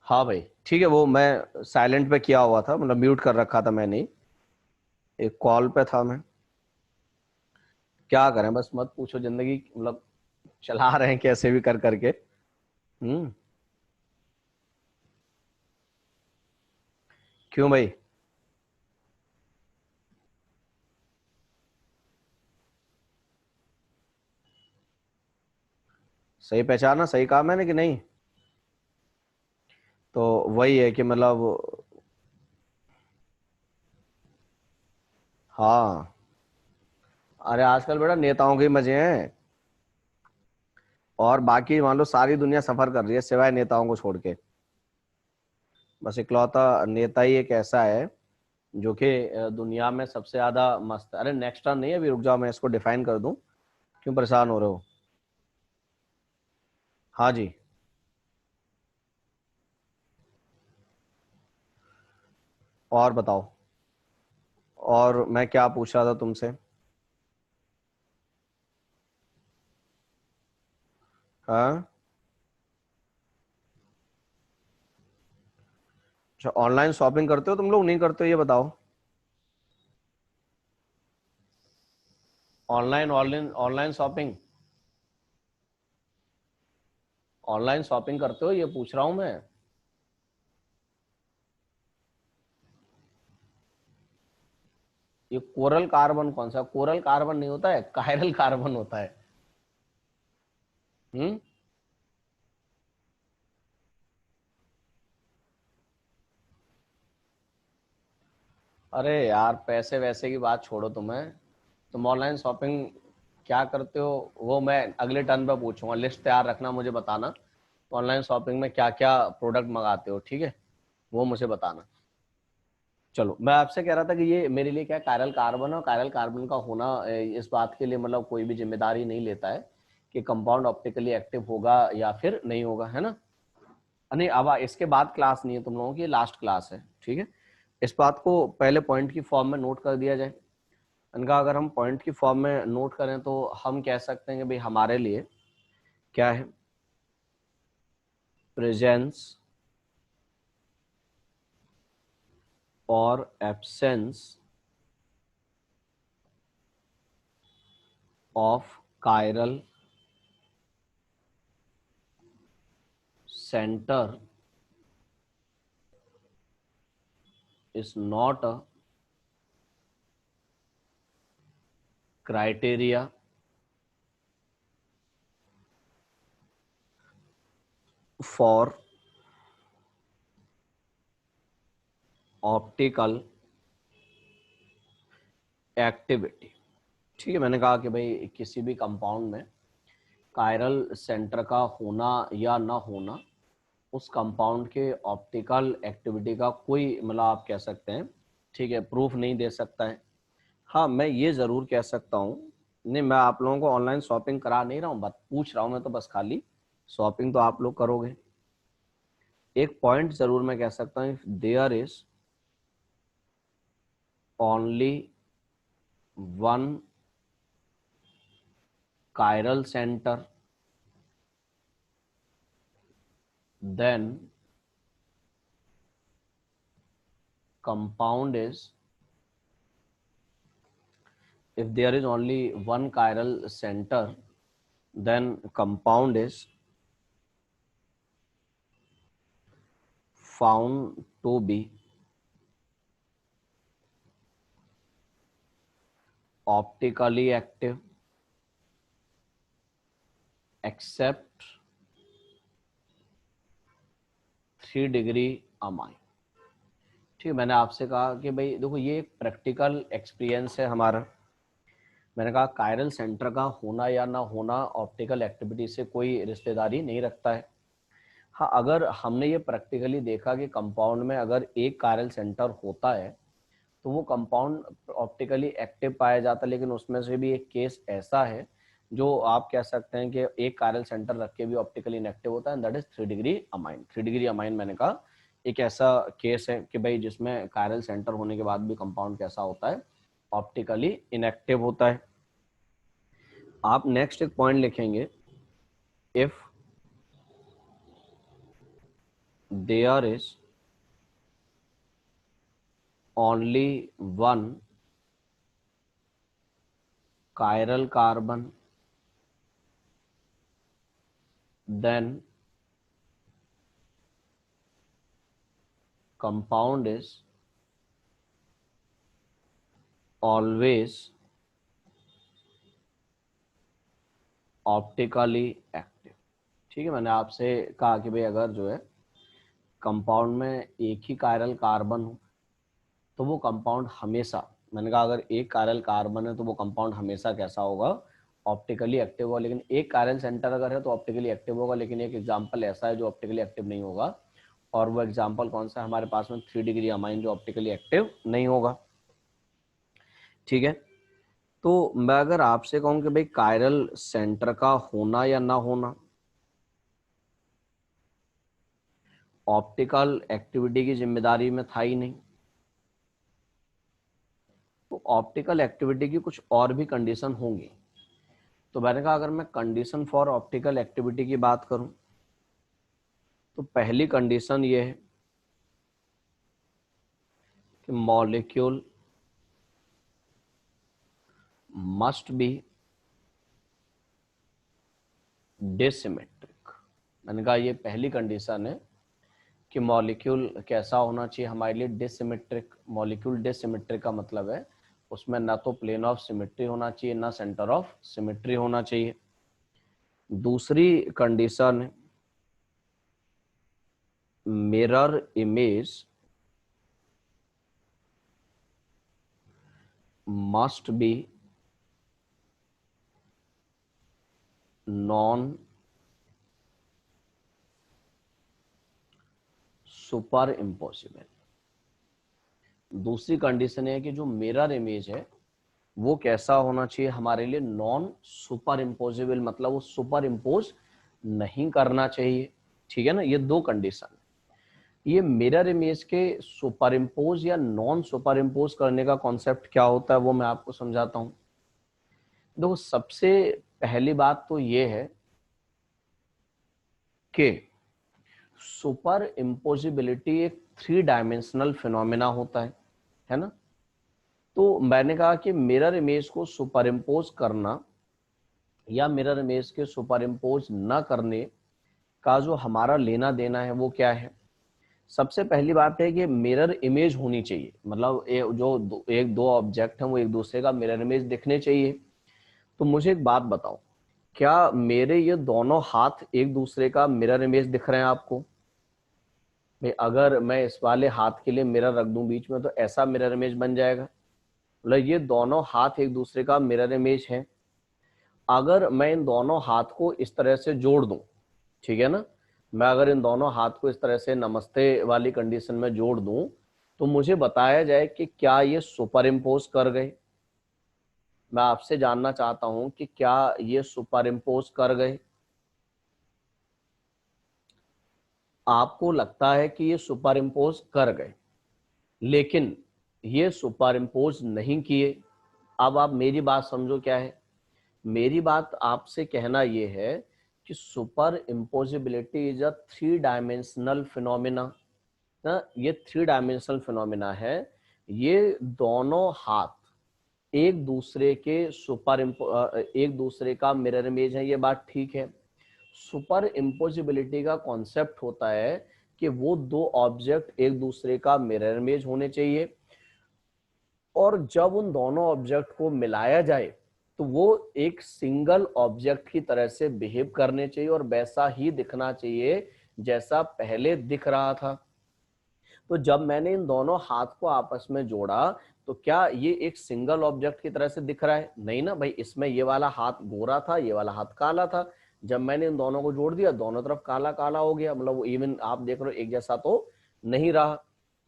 हाँ भाई ठीक है, वो मैं साइलेंट पे किया हुआ था, मतलब म्यूट कर रखा था मैंने, एक कॉल पे था मैं। क्या करें, बस मत पूछो, जिंदगी मतलब चला रहे हैं कैसे भी कर करके। हम्म। क्यों भाई? सही पहचाना, सही कहा मैंने कि नहीं? तो वही है कि मतलब, हाँ, अरे आजकल बेटा नेताओं के ही मजे हैं, और बाकी मान लो सारी दुनिया सफर कर रही है सिवाय नेताओं को छोड़ के। बस इकलौता नेता ही एक ऐसा है जो कि दुनिया में सबसे ज्यादा मस्त है। अरे नेक्स्ट टर्न नहीं है, अभी रुक जाओ, मैं इसको डिफाइन कर दूं, क्यों परेशान हो रहे हो। हाँ जी, और बताओ, और मैं क्या पूछ रहा था तुमसे। हाँ, अच्छा, ऑनलाइन शॉपिंग करते हो तुम लोग, नहीं करते हो ये बताओ। Online online online shopping, online shopping करते हो ये पूछ रहा हूं मैं। ये कोरल कार्बन कौन सा, कोरल कार्बन नहीं होता है, कायरल कार्बन होता है। हम्म। अरे यार, पैसे वैसे की बात छोड़ो, तुम ऑनलाइन शॉपिंग क्या करते हो वो मैं अगले टर्न पे पूछूंगा, लिस्ट तैयार रखना, मुझे बताना ऑनलाइन शॉपिंग में क्या क्या प्रोडक्ट मंगाते हो, ठीक है, वो मुझे बताना। चलो, मैं आपसे कह रहा था कि ये मेरे लिए क्या कायरल कार्बन है, और कायरल कार्बन का होना इस बात के लिए मतलब कोई भी जिम्मेदारी नहीं लेता है कि कंपाउंड ऑप्टिकली एक्टिव होगा या फिर नहीं होगा, है ना। नहीं, अब इसके बाद क्लास नहीं है तुम लोगों की, लास्ट क्लास है, ठीक है। इस बात को पहले पॉइंट की फॉर्म में नोट कर दिया जाए। इनका अगर हम पॉइंट की फॉर्म में नोट करें तो हम कह सकते हैं कि भाई हमारे लिए क्या है, प्रेजेंस और absence of chiral centre is not a criteria for optical activity. ठीक है, मैंने कहा कि भाई किसी भी कंपाउंड में कायरल सेंटर का होना या ना होना उस कंपाउंड के ऑप्टिकल एक्टिविटी का कोई मतलब आप कह सकते हैं, ठीक है, प्रूफ नहीं दे सकता है। हाँ, मैं ये जरूर कह सकता हूँ, नहीं मैं आप लोगों को ऑनलाइन शॉपिंग करा नहीं रहा हूँ, बात पूछ रहा हूँ मैं तो बस खाली, शॉपिंग तो आप लोग करोगे। एक पॉइंट जरूर मैं कह सकता हूँ, there is only one chiral center, then compound is, if there is only one chiral center, then compound is found to be optically active except 3 degree amine. ठीक है, मैंने आपसे कहा कि भाई देखो ये एक प्रैक्टिकल एक्सपीरियंस है हमारा। मैंने कहा कायरल सेंटर का होना या ना होना ऑप्टिकल एक्टिविटी से कोई रिश्तेदारी नहीं रखता है। हाँ, अगर हमने ये प्रैक्टिकली देखा कि कंपाउंड में अगर एक कायरल सेंटर होता है तो वो कंपाउंड ऑप्टिकली एक्टिव पाया जाता है, लेकिन उसमें से भी एक केस ऐसा है जो आप कह सकते हैं कि एक कायरल सेंटर रख के भी ऑप्टिकली इनएक्टिव होता है, that is 3 degree amine. 3 degree amine मैंने कहा एक ऐसा केस है कि भाई जिसमें कायरल सेंटर होने के बाद भी कंपाउंड कैसा होता है, ऑप्टिकली इनएक्टिव होता है। आप नेक्स्ट एक पॉइंट लिखेंगे, if there is only one chiral carbon, then compound is always optically active. ठीक है, मैंने आपसे कहा कि भाई अगर जो है कंपाउंड में एक ही कायरल कार्बन हो तो वो कंपाउंड हमेशा, मैंने कहा अगर एक कायरल कार्बन है तो वो कंपाउंड हमेशा कैसा होगा, ऑप्टिकली एक्टिव होगा। लेकिन एक कायरल सेंटर अगर है तो ऑप्टिकली एक्टिव होगा, लेकिन एक एग्जांपल ऐसा है जो ऑप्टिकली एक्टिव नहीं होगा, और वो एग्जाम्पल कौन सा है हमारे पास में, 3 डिग्री अमाइन जो ऑप्टिकली एक्टिव नहीं होगा। ठीक है, तो मैं अगर आपसे कहूं कि भाई कायरल सेंटर का होना या ना होना ऑप्टिकल एक्टिविटी की जिम्मेदारी में था ही नहीं, तो ऑप्टिकल एक्टिविटी की कुछ और भी कंडीशन होंगी। तो मैंने कहा अगर मैं कंडीशन फॉर ऑप्टिकल एक्टिविटी की बात करूं तो पहली कंडीशन ये है कि मॉलिक्यूल मस्ट बी डिसिमेट्रिक। मैंने कहा ये पहली कंडीशन है कि मॉलिक्यूल कैसा होना चाहिए हमारे लिए, डिसिमेट्रिक। मॉलिक्यूल डिसिमेट्रिक का मतलब है उसमें ना तो प्लेन ऑफ सिमेट्री होना चाहिए ना सेंटर ऑफ सिमेट्री होना चाहिए। दूसरी कंडीशन है mirror image must be non super impossible. दूसरी कंडीशन है कि जो मिरर इमेज है वो कैसा होना चाहिए हमारे लिए, नॉन सुपर इम्पोजिबल, मतलब वो सुपर इम्पोज नहीं करना चाहिए। ठीक है ना, ये दो कंडीशन। ये मिरर इमेज के सुपर इम्पोज या नॉन सुपर इम्पोज करने का कॉन्सेप्ट क्या होता है वो मैं आपको समझाता हूं। देखो सबसे पहली बात तो ये है कि सुपर इम्पोजिबिलिटी एक 3 डायमेंशनल फिनोमेना होता है ना। तो मैंने कहा कि मिरर इमेज को सुपर इम्पोज करना या मिरर इमेज के सुपर इम्पोज न करने का जो हमारा लेना देना है वो क्या है। सबसे पहली बात है कि मिरर इमेज होनी चाहिए, मतलब एक दो ऑब्जेक्ट हैं वो एक दूसरे का मिरर इमेज दिखने चाहिए। तो मुझे एक बात बताओ, क्या मेरे ये दोनों हाथ एक दूसरे का मिरर इमेज दिख रहे हैं आपको? भाई अगर मैं इस वाले हाथ के लिए मिरर रख दूं बीच में तो ऐसा मिरर इमेज बन जाएगा, मतलब ये दोनों हाथ एक दूसरे का मिरर इमेज है। अगर मैं इन दोनों हाथ को इस तरह से जोड़ दूं, ठीक है ना, मैं अगर इन दोनों हाथ को इस तरह से नमस्ते वाली कंडीशन में जोड़ दूं तो मुझे बताया जाए कि क्या ये सुपर इम्पोज कर गए। मैं आपसे जानना चाहता हूं कि क्या ये सुपर इम्पोज कर गए। आपको लगता है कि ये सुपर इम्पोज कर गए, लेकिन ये सुपर इम्पोज नहीं किए। अब आप मेरी बात समझो क्या है। मेरी बात आपसे कहना यह है कि superimposability is a 3 dimensional phenomena ना, ये 3 डायमेंशनल फिनोमिना है। ये दोनों हाथ एक दूसरे के एक दूसरे का मिरर इमेज है, ये बात ठीक है। सुपर इम्पोजिबिलिटी का कॉन्सेप्ट होता है कि वो दो ऑब्जेक्ट एक दूसरे का मिरर इमेज होने चाहिए और जब उन दोनों ऑब्जेक्ट को मिलाया जाए तो वो एक सिंगल ऑब्जेक्ट की तरह से बिहेव करने चाहिए और वैसा ही दिखना चाहिए जैसा पहले दिख रहा था। तो जब मैंने इन दोनों हाथ को आपस में जोड़ा तो क्या ये एक सिंगल ऑब्जेक्ट की तरह से दिख रहा है? नहीं ना भाई, इसमें ये वाला हाथ गोरा था, ये वाला हाथ काला था। जब मैंने इन दोनों को जोड़ दिया दोनों तरफ काला काला हो गया, मतलब वो इवन आप देख रहे हो एक जैसा तो नहीं रहा।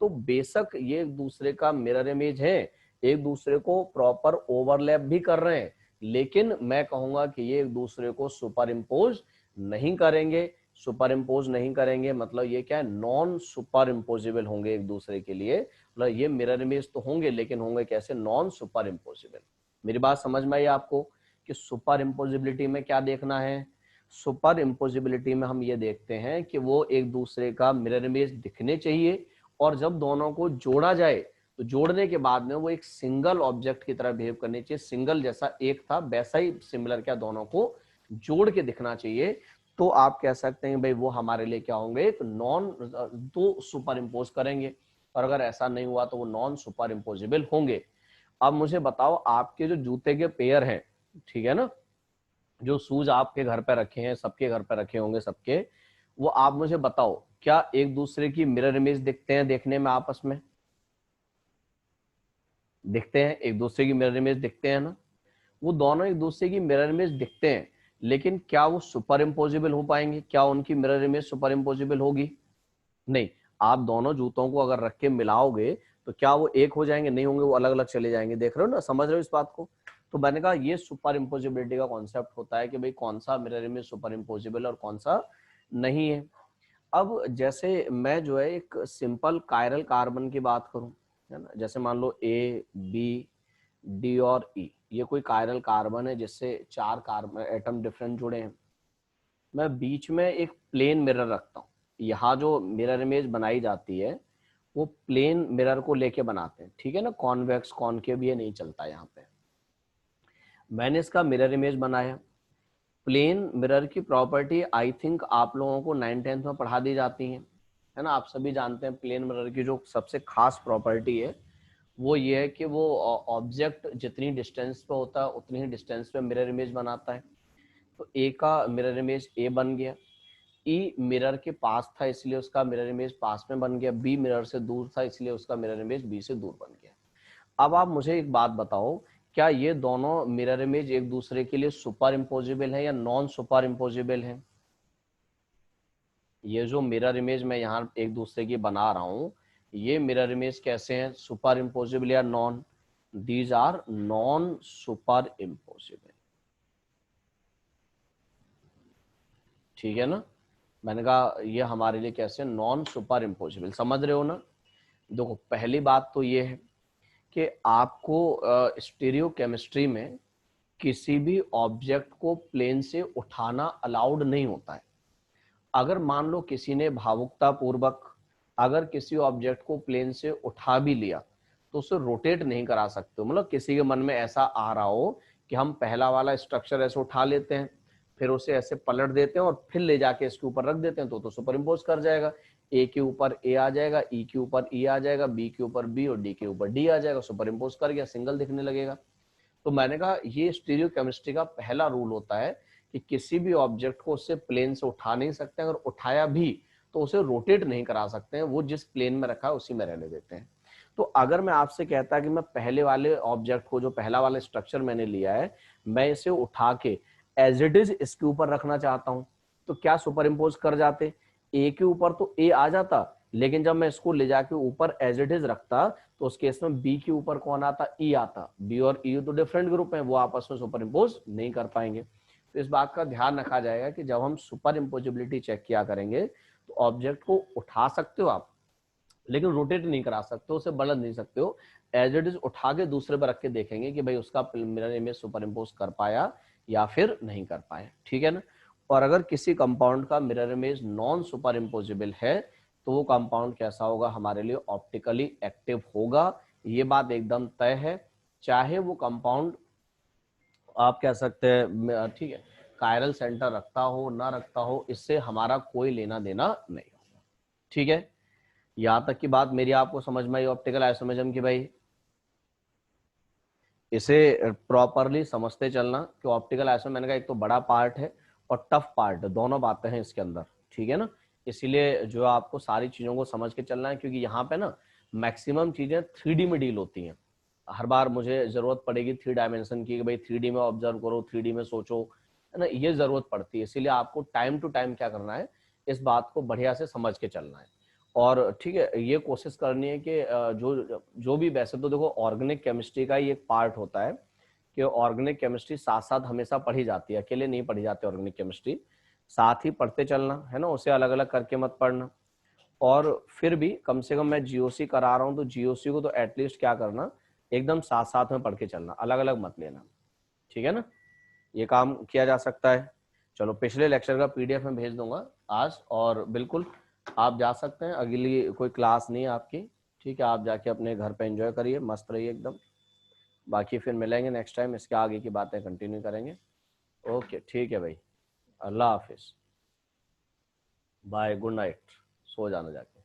तो बेशक ये एक दूसरे का मिरर इमेज है, एक दूसरे को प्रॉपर ओवरलैप भी कर रहे हैं, लेकिन मैं कहूंगा कि ये एक दूसरे को सुपर इम्पोज नहीं करेंगे। सुपर इम्पोज नहीं करेंगे मतलब ये क्या है, नॉन सुपर इम्पोजिबल होंगे एक दूसरे के लिए। मतलब ये मिरर इमेज तो होंगे लेकिन होंगे कैसे, नॉन सुपर इम्पोजिबल। मेरी बात समझ में आई आपको कि सुपर इम्पोजिबिलिटी में क्या देखना है। सुपर इम्पोजिबिलिटी में हम ये देखते हैं कि वो एक दूसरे का मिरर इमेज दिखने चाहिए और जब दोनों को जोड़ा जाए तो जोड़ने के बाद में वो एक सिंगल ऑब्जेक्ट की तरह बिहेव करनी चाहिए। सिंगल जैसा एक था वैसा ही सिमिलर क्या दोनों को जोड़ के दिखना चाहिए। तो आप कह सकते हैं भाई वो हमारे लिए क्या होंगे, एक नॉन दो सुपर इम्पोज करेंगे। और अगर ऐसा नहीं हुआ तो वो नॉन सुपर इम्पोजिबल होंगे। अब मुझे बताओ आपके जो जूते के पेयर हैं, ठीक है ना, जो शूज आपके घर पे रखे हैं, सबके घर पे रखे होंगे सबके, वो आप मुझे बताओ क्या एक दूसरे की मिरर इमेज दिखते हैं देखने में आपस में? दिखते हैं, एक दूसरे की मिरर इमेज दिखते हैं ना। वो दोनों एक दूसरे की मिरर इमेज दिखते हैं, लेकिन क्या वो सुपर इम्पोजिबल हो पाएंगे? क्या उनकी मिरर इमेज सुपर इम्पोजिबल होगी? नहीं, आप दोनों जूतों को अगर रख के मिलाओगे तो क्या वो एक हो जाएंगे? नहीं होंगे, वो अलग अलग चले जाएंगे। देख रहे हो ना, समझ रहे हो इस बात को? तो मैंने कहा ये सुपर इम्पोजिबिलिटी का कॉन्सेप्ट होता है कि भाई कौन सा मिरर इमेज सुपर इम्पोजिबल और कौन सा नहीं है। अब जैसे मैं जो है एक सिंपल कायरल कार्बन की बात करूं, है ना, जैसे मान लो ए, बी, डी और ई, ये कोई कायरल कार्बन है जिससे 4 कार्बन एटम डिफरेंट जुड़े हैं। मैं बीच में एक प्लेन मिरर रखता हूँ। यहाँ जो मिरर इमेज बनाई जाती है वो प्लेन मिरर को लेके बनाते हैं, ठीक है ना, कॉन्वेक्स कॉनकेव ये नहीं चलता। यहाँ पे मैंने इसका मिरर इमेज बनाया। प्लेन मिरर की प्रॉपर्टी आई थिंक आप लोगों को 9th-10th में पढ़ा दी जाती है ना। आप सभी जानते हैं प्लेन मिरर की जो सबसे खास प्रॉपर्टी है वो ये है कि वो ऑब्जेक्ट जितनी डिस्टेंस पे होता है उतनी ही डिस्टेंस पे मिरर इमेज बनाता है। तो ए का मिरर इमेज ए बन गया, ई मिरर के पास था इसलिए उसका मिरर इमेज पास में बन गया, बी मिरर से दूर था इसलिए उसका मिरर इमेज बी से दूर बन गया। अब आप मुझे एक बात बताओ, क्या ये दोनों मिरर इमेज एक दूसरे के लिए सुपर इम्पोजिबल है या नॉन सुपर इम्पोजिबल है? ये जो मिरर इमेज मैं यहाँ एक दूसरे की बना रहा हूँ, ये मिरर इमेज कैसे हैं, सुपर इम्पोजिबल या non? These are non super impossible, ठीक है ना। मैंने कहा ये हमारे लिए कैसे नॉन सुपर इम्पोजिबल, समझ रहे हो ना। देखो पहली बात तो ये है कि आपको स्टीरियो केमिस्ट्री में किसी भी ऑब्जेक्ट को प्लेन से उठाना अलाउड नहीं होता है। अगर मान लो किसी ने भावुकता पूर्वक अगर किसी ऑब्जेक्ट को प्लेन से उठा भी लिया तो उसे रोटेट नहीं करा सकते। मतलब किसी के मन में ऐसा आ रहा हो कि हम पहला वाला स्ट्रक्चर ऐसे उठा लेते हैं, फिर उसे ऐसे पलट देते हैं और फिर ले जाके इसके ऊपर रख देते हैं तो सुपर इम्पोज कर जाएगा। ए के ऊपर ए आ जाएगा, ई के ऊपर ई आ जाएगा, बी के ऊपर बी और डी के ऊपर डी आ जाएगा, सुपर इम्पोज कर गया, सिंगल दिखने लगेगा। तो मैंने कहा ये स्टीरियो केमिस्ट्री का पहला रूल होता है कि किसी भी ऑब्जेक्ट को उससे प्लेन से उठा नहीं सकते, अगर उठाया भी तो उसे रोटेट नहीं करा सकते हैं, वो जिस प्लेन में रखा है उसी में रहने देते हैं। तो अगर मैं आपसे कहता कि मैं पहले वाले ऑब्जेक्ट को, जो पहला वाला स्ट्रक्चर मैंने लिया है, मैं इसे उठा के एज इट इज इसके ऊपर रखना चाहता हूं, तो क्या सुपर इम्पोज कर जाते? ए के ऊपर तो ए आ जाता, लेकिन जब मैं इसको ले जाके ऊपर एज इट इज रखता तो उस केस में बी के ऊपर कौन आता? ई आता। बी और ई तो डिफरेंट ग्रुप है, वो आपस में सुपर इम्पोज नहीं कर पाएंगे। तो इस बात का ध्यान रखा जाएगा कि जब हम सुपर इम्पोजिबिलिटी चेक किया करेंगे तो ऑब्जेक्ट को उठा सकते हो आप, लेकिन रोटेट नहीं करा सकते हो, उसे बढ़ नहीं सकते हो। एज इट इज उठा के दूसरे पर रख के देखेंगे कि भाई उसका मिरर इमेज सुपर इम्पोज कर पाया या फिर नहीं कर पाया, ठीक है ना। और अगर किसी कंपाउंड का mirror image non super imposable है तो वो कंपाउंड कैसा होगा? हमारे लिए ऑप्टिकली एक्टिव होगा, ये बात एकदम तय है। चाहे वो कंपाउंड आप कह सकते हैं, ठीक है, कायरल सेंटर रखता हो ना रखता हो, इससे हमारा कोई लेना देना नहीं होगा, ठीक है। यहां तक की बात मेरी आपको समझ में आई ऑप्टिकल आइसोमेरिज्म की? भाई इसे प्रॉपरली समझते चलना कि ऑप्टिकल आइसोमेरिज्म मैंने कहा एक तो बड़ा पार्ट है और टफ पार्ट है, दोनों बातें हैं इसके अंदर, ठीक है ना। इसीलिए जो आपको सारी चीजों को समझ के चलना है, क्योंकि यहाँ पे ना मैक्सिमम चीजें 3D में डील होती हैं। हर बार मुझे जरूरत पड़ेगी 3 डायमेंशन की, भाई 3D में ऑब्जर्व करो, 3D में सोचो, है ना, ये जरूरत पड़ती है। इसीलिए आपको टाइम टू टाइम क्या करना है, इस बात को बढ़िया से समझ के चलना है। और ठीक है, ये कोशिश करनी है कि जो जो भी, वैसे तो देखो ऑर्गेनिक केमिस्ट्री का ही एक पार्ट होता है कि ऑर्गेनिक केमिस्ट्री साथ साथ हमेशा पढ़ी जाती है, अकेले नहीं पढ़ी जाती ऑर्गेनिक केमिस्ट्री, साथ ही पढ़ते चलना है ना, उसे अलग अलग करके मत पढ़ना। और फिर भी कम से कम मैं जीओसी करा रहा हूँ तो जीओसी को तो एटलीस्ट क्या करना, एकदम साथ साथ में पढ़ के चलना, अलग अलग मत लेना, ठीक है ना। ये काम किया जा सकता है। चलो पिछले लेक्चर का पीडीएफ में भेज दूंगा आज, और बिल्कुल आप जा सकते हैं, अगली कोई क्लास नहीं है आपकी, ठीक है, आप जाके अपने घर पे एंजॉय करिए, मस्त रहिए एकदम। बाकी फिर मिलेंगे नेक्स्ट टाइम, इसके आगे की बातें कंटिन्यू करेंगे। ओके ठीक है भाई, अल्लाह हाफिज, बाय, गुड नाइट, सो जाना जाके।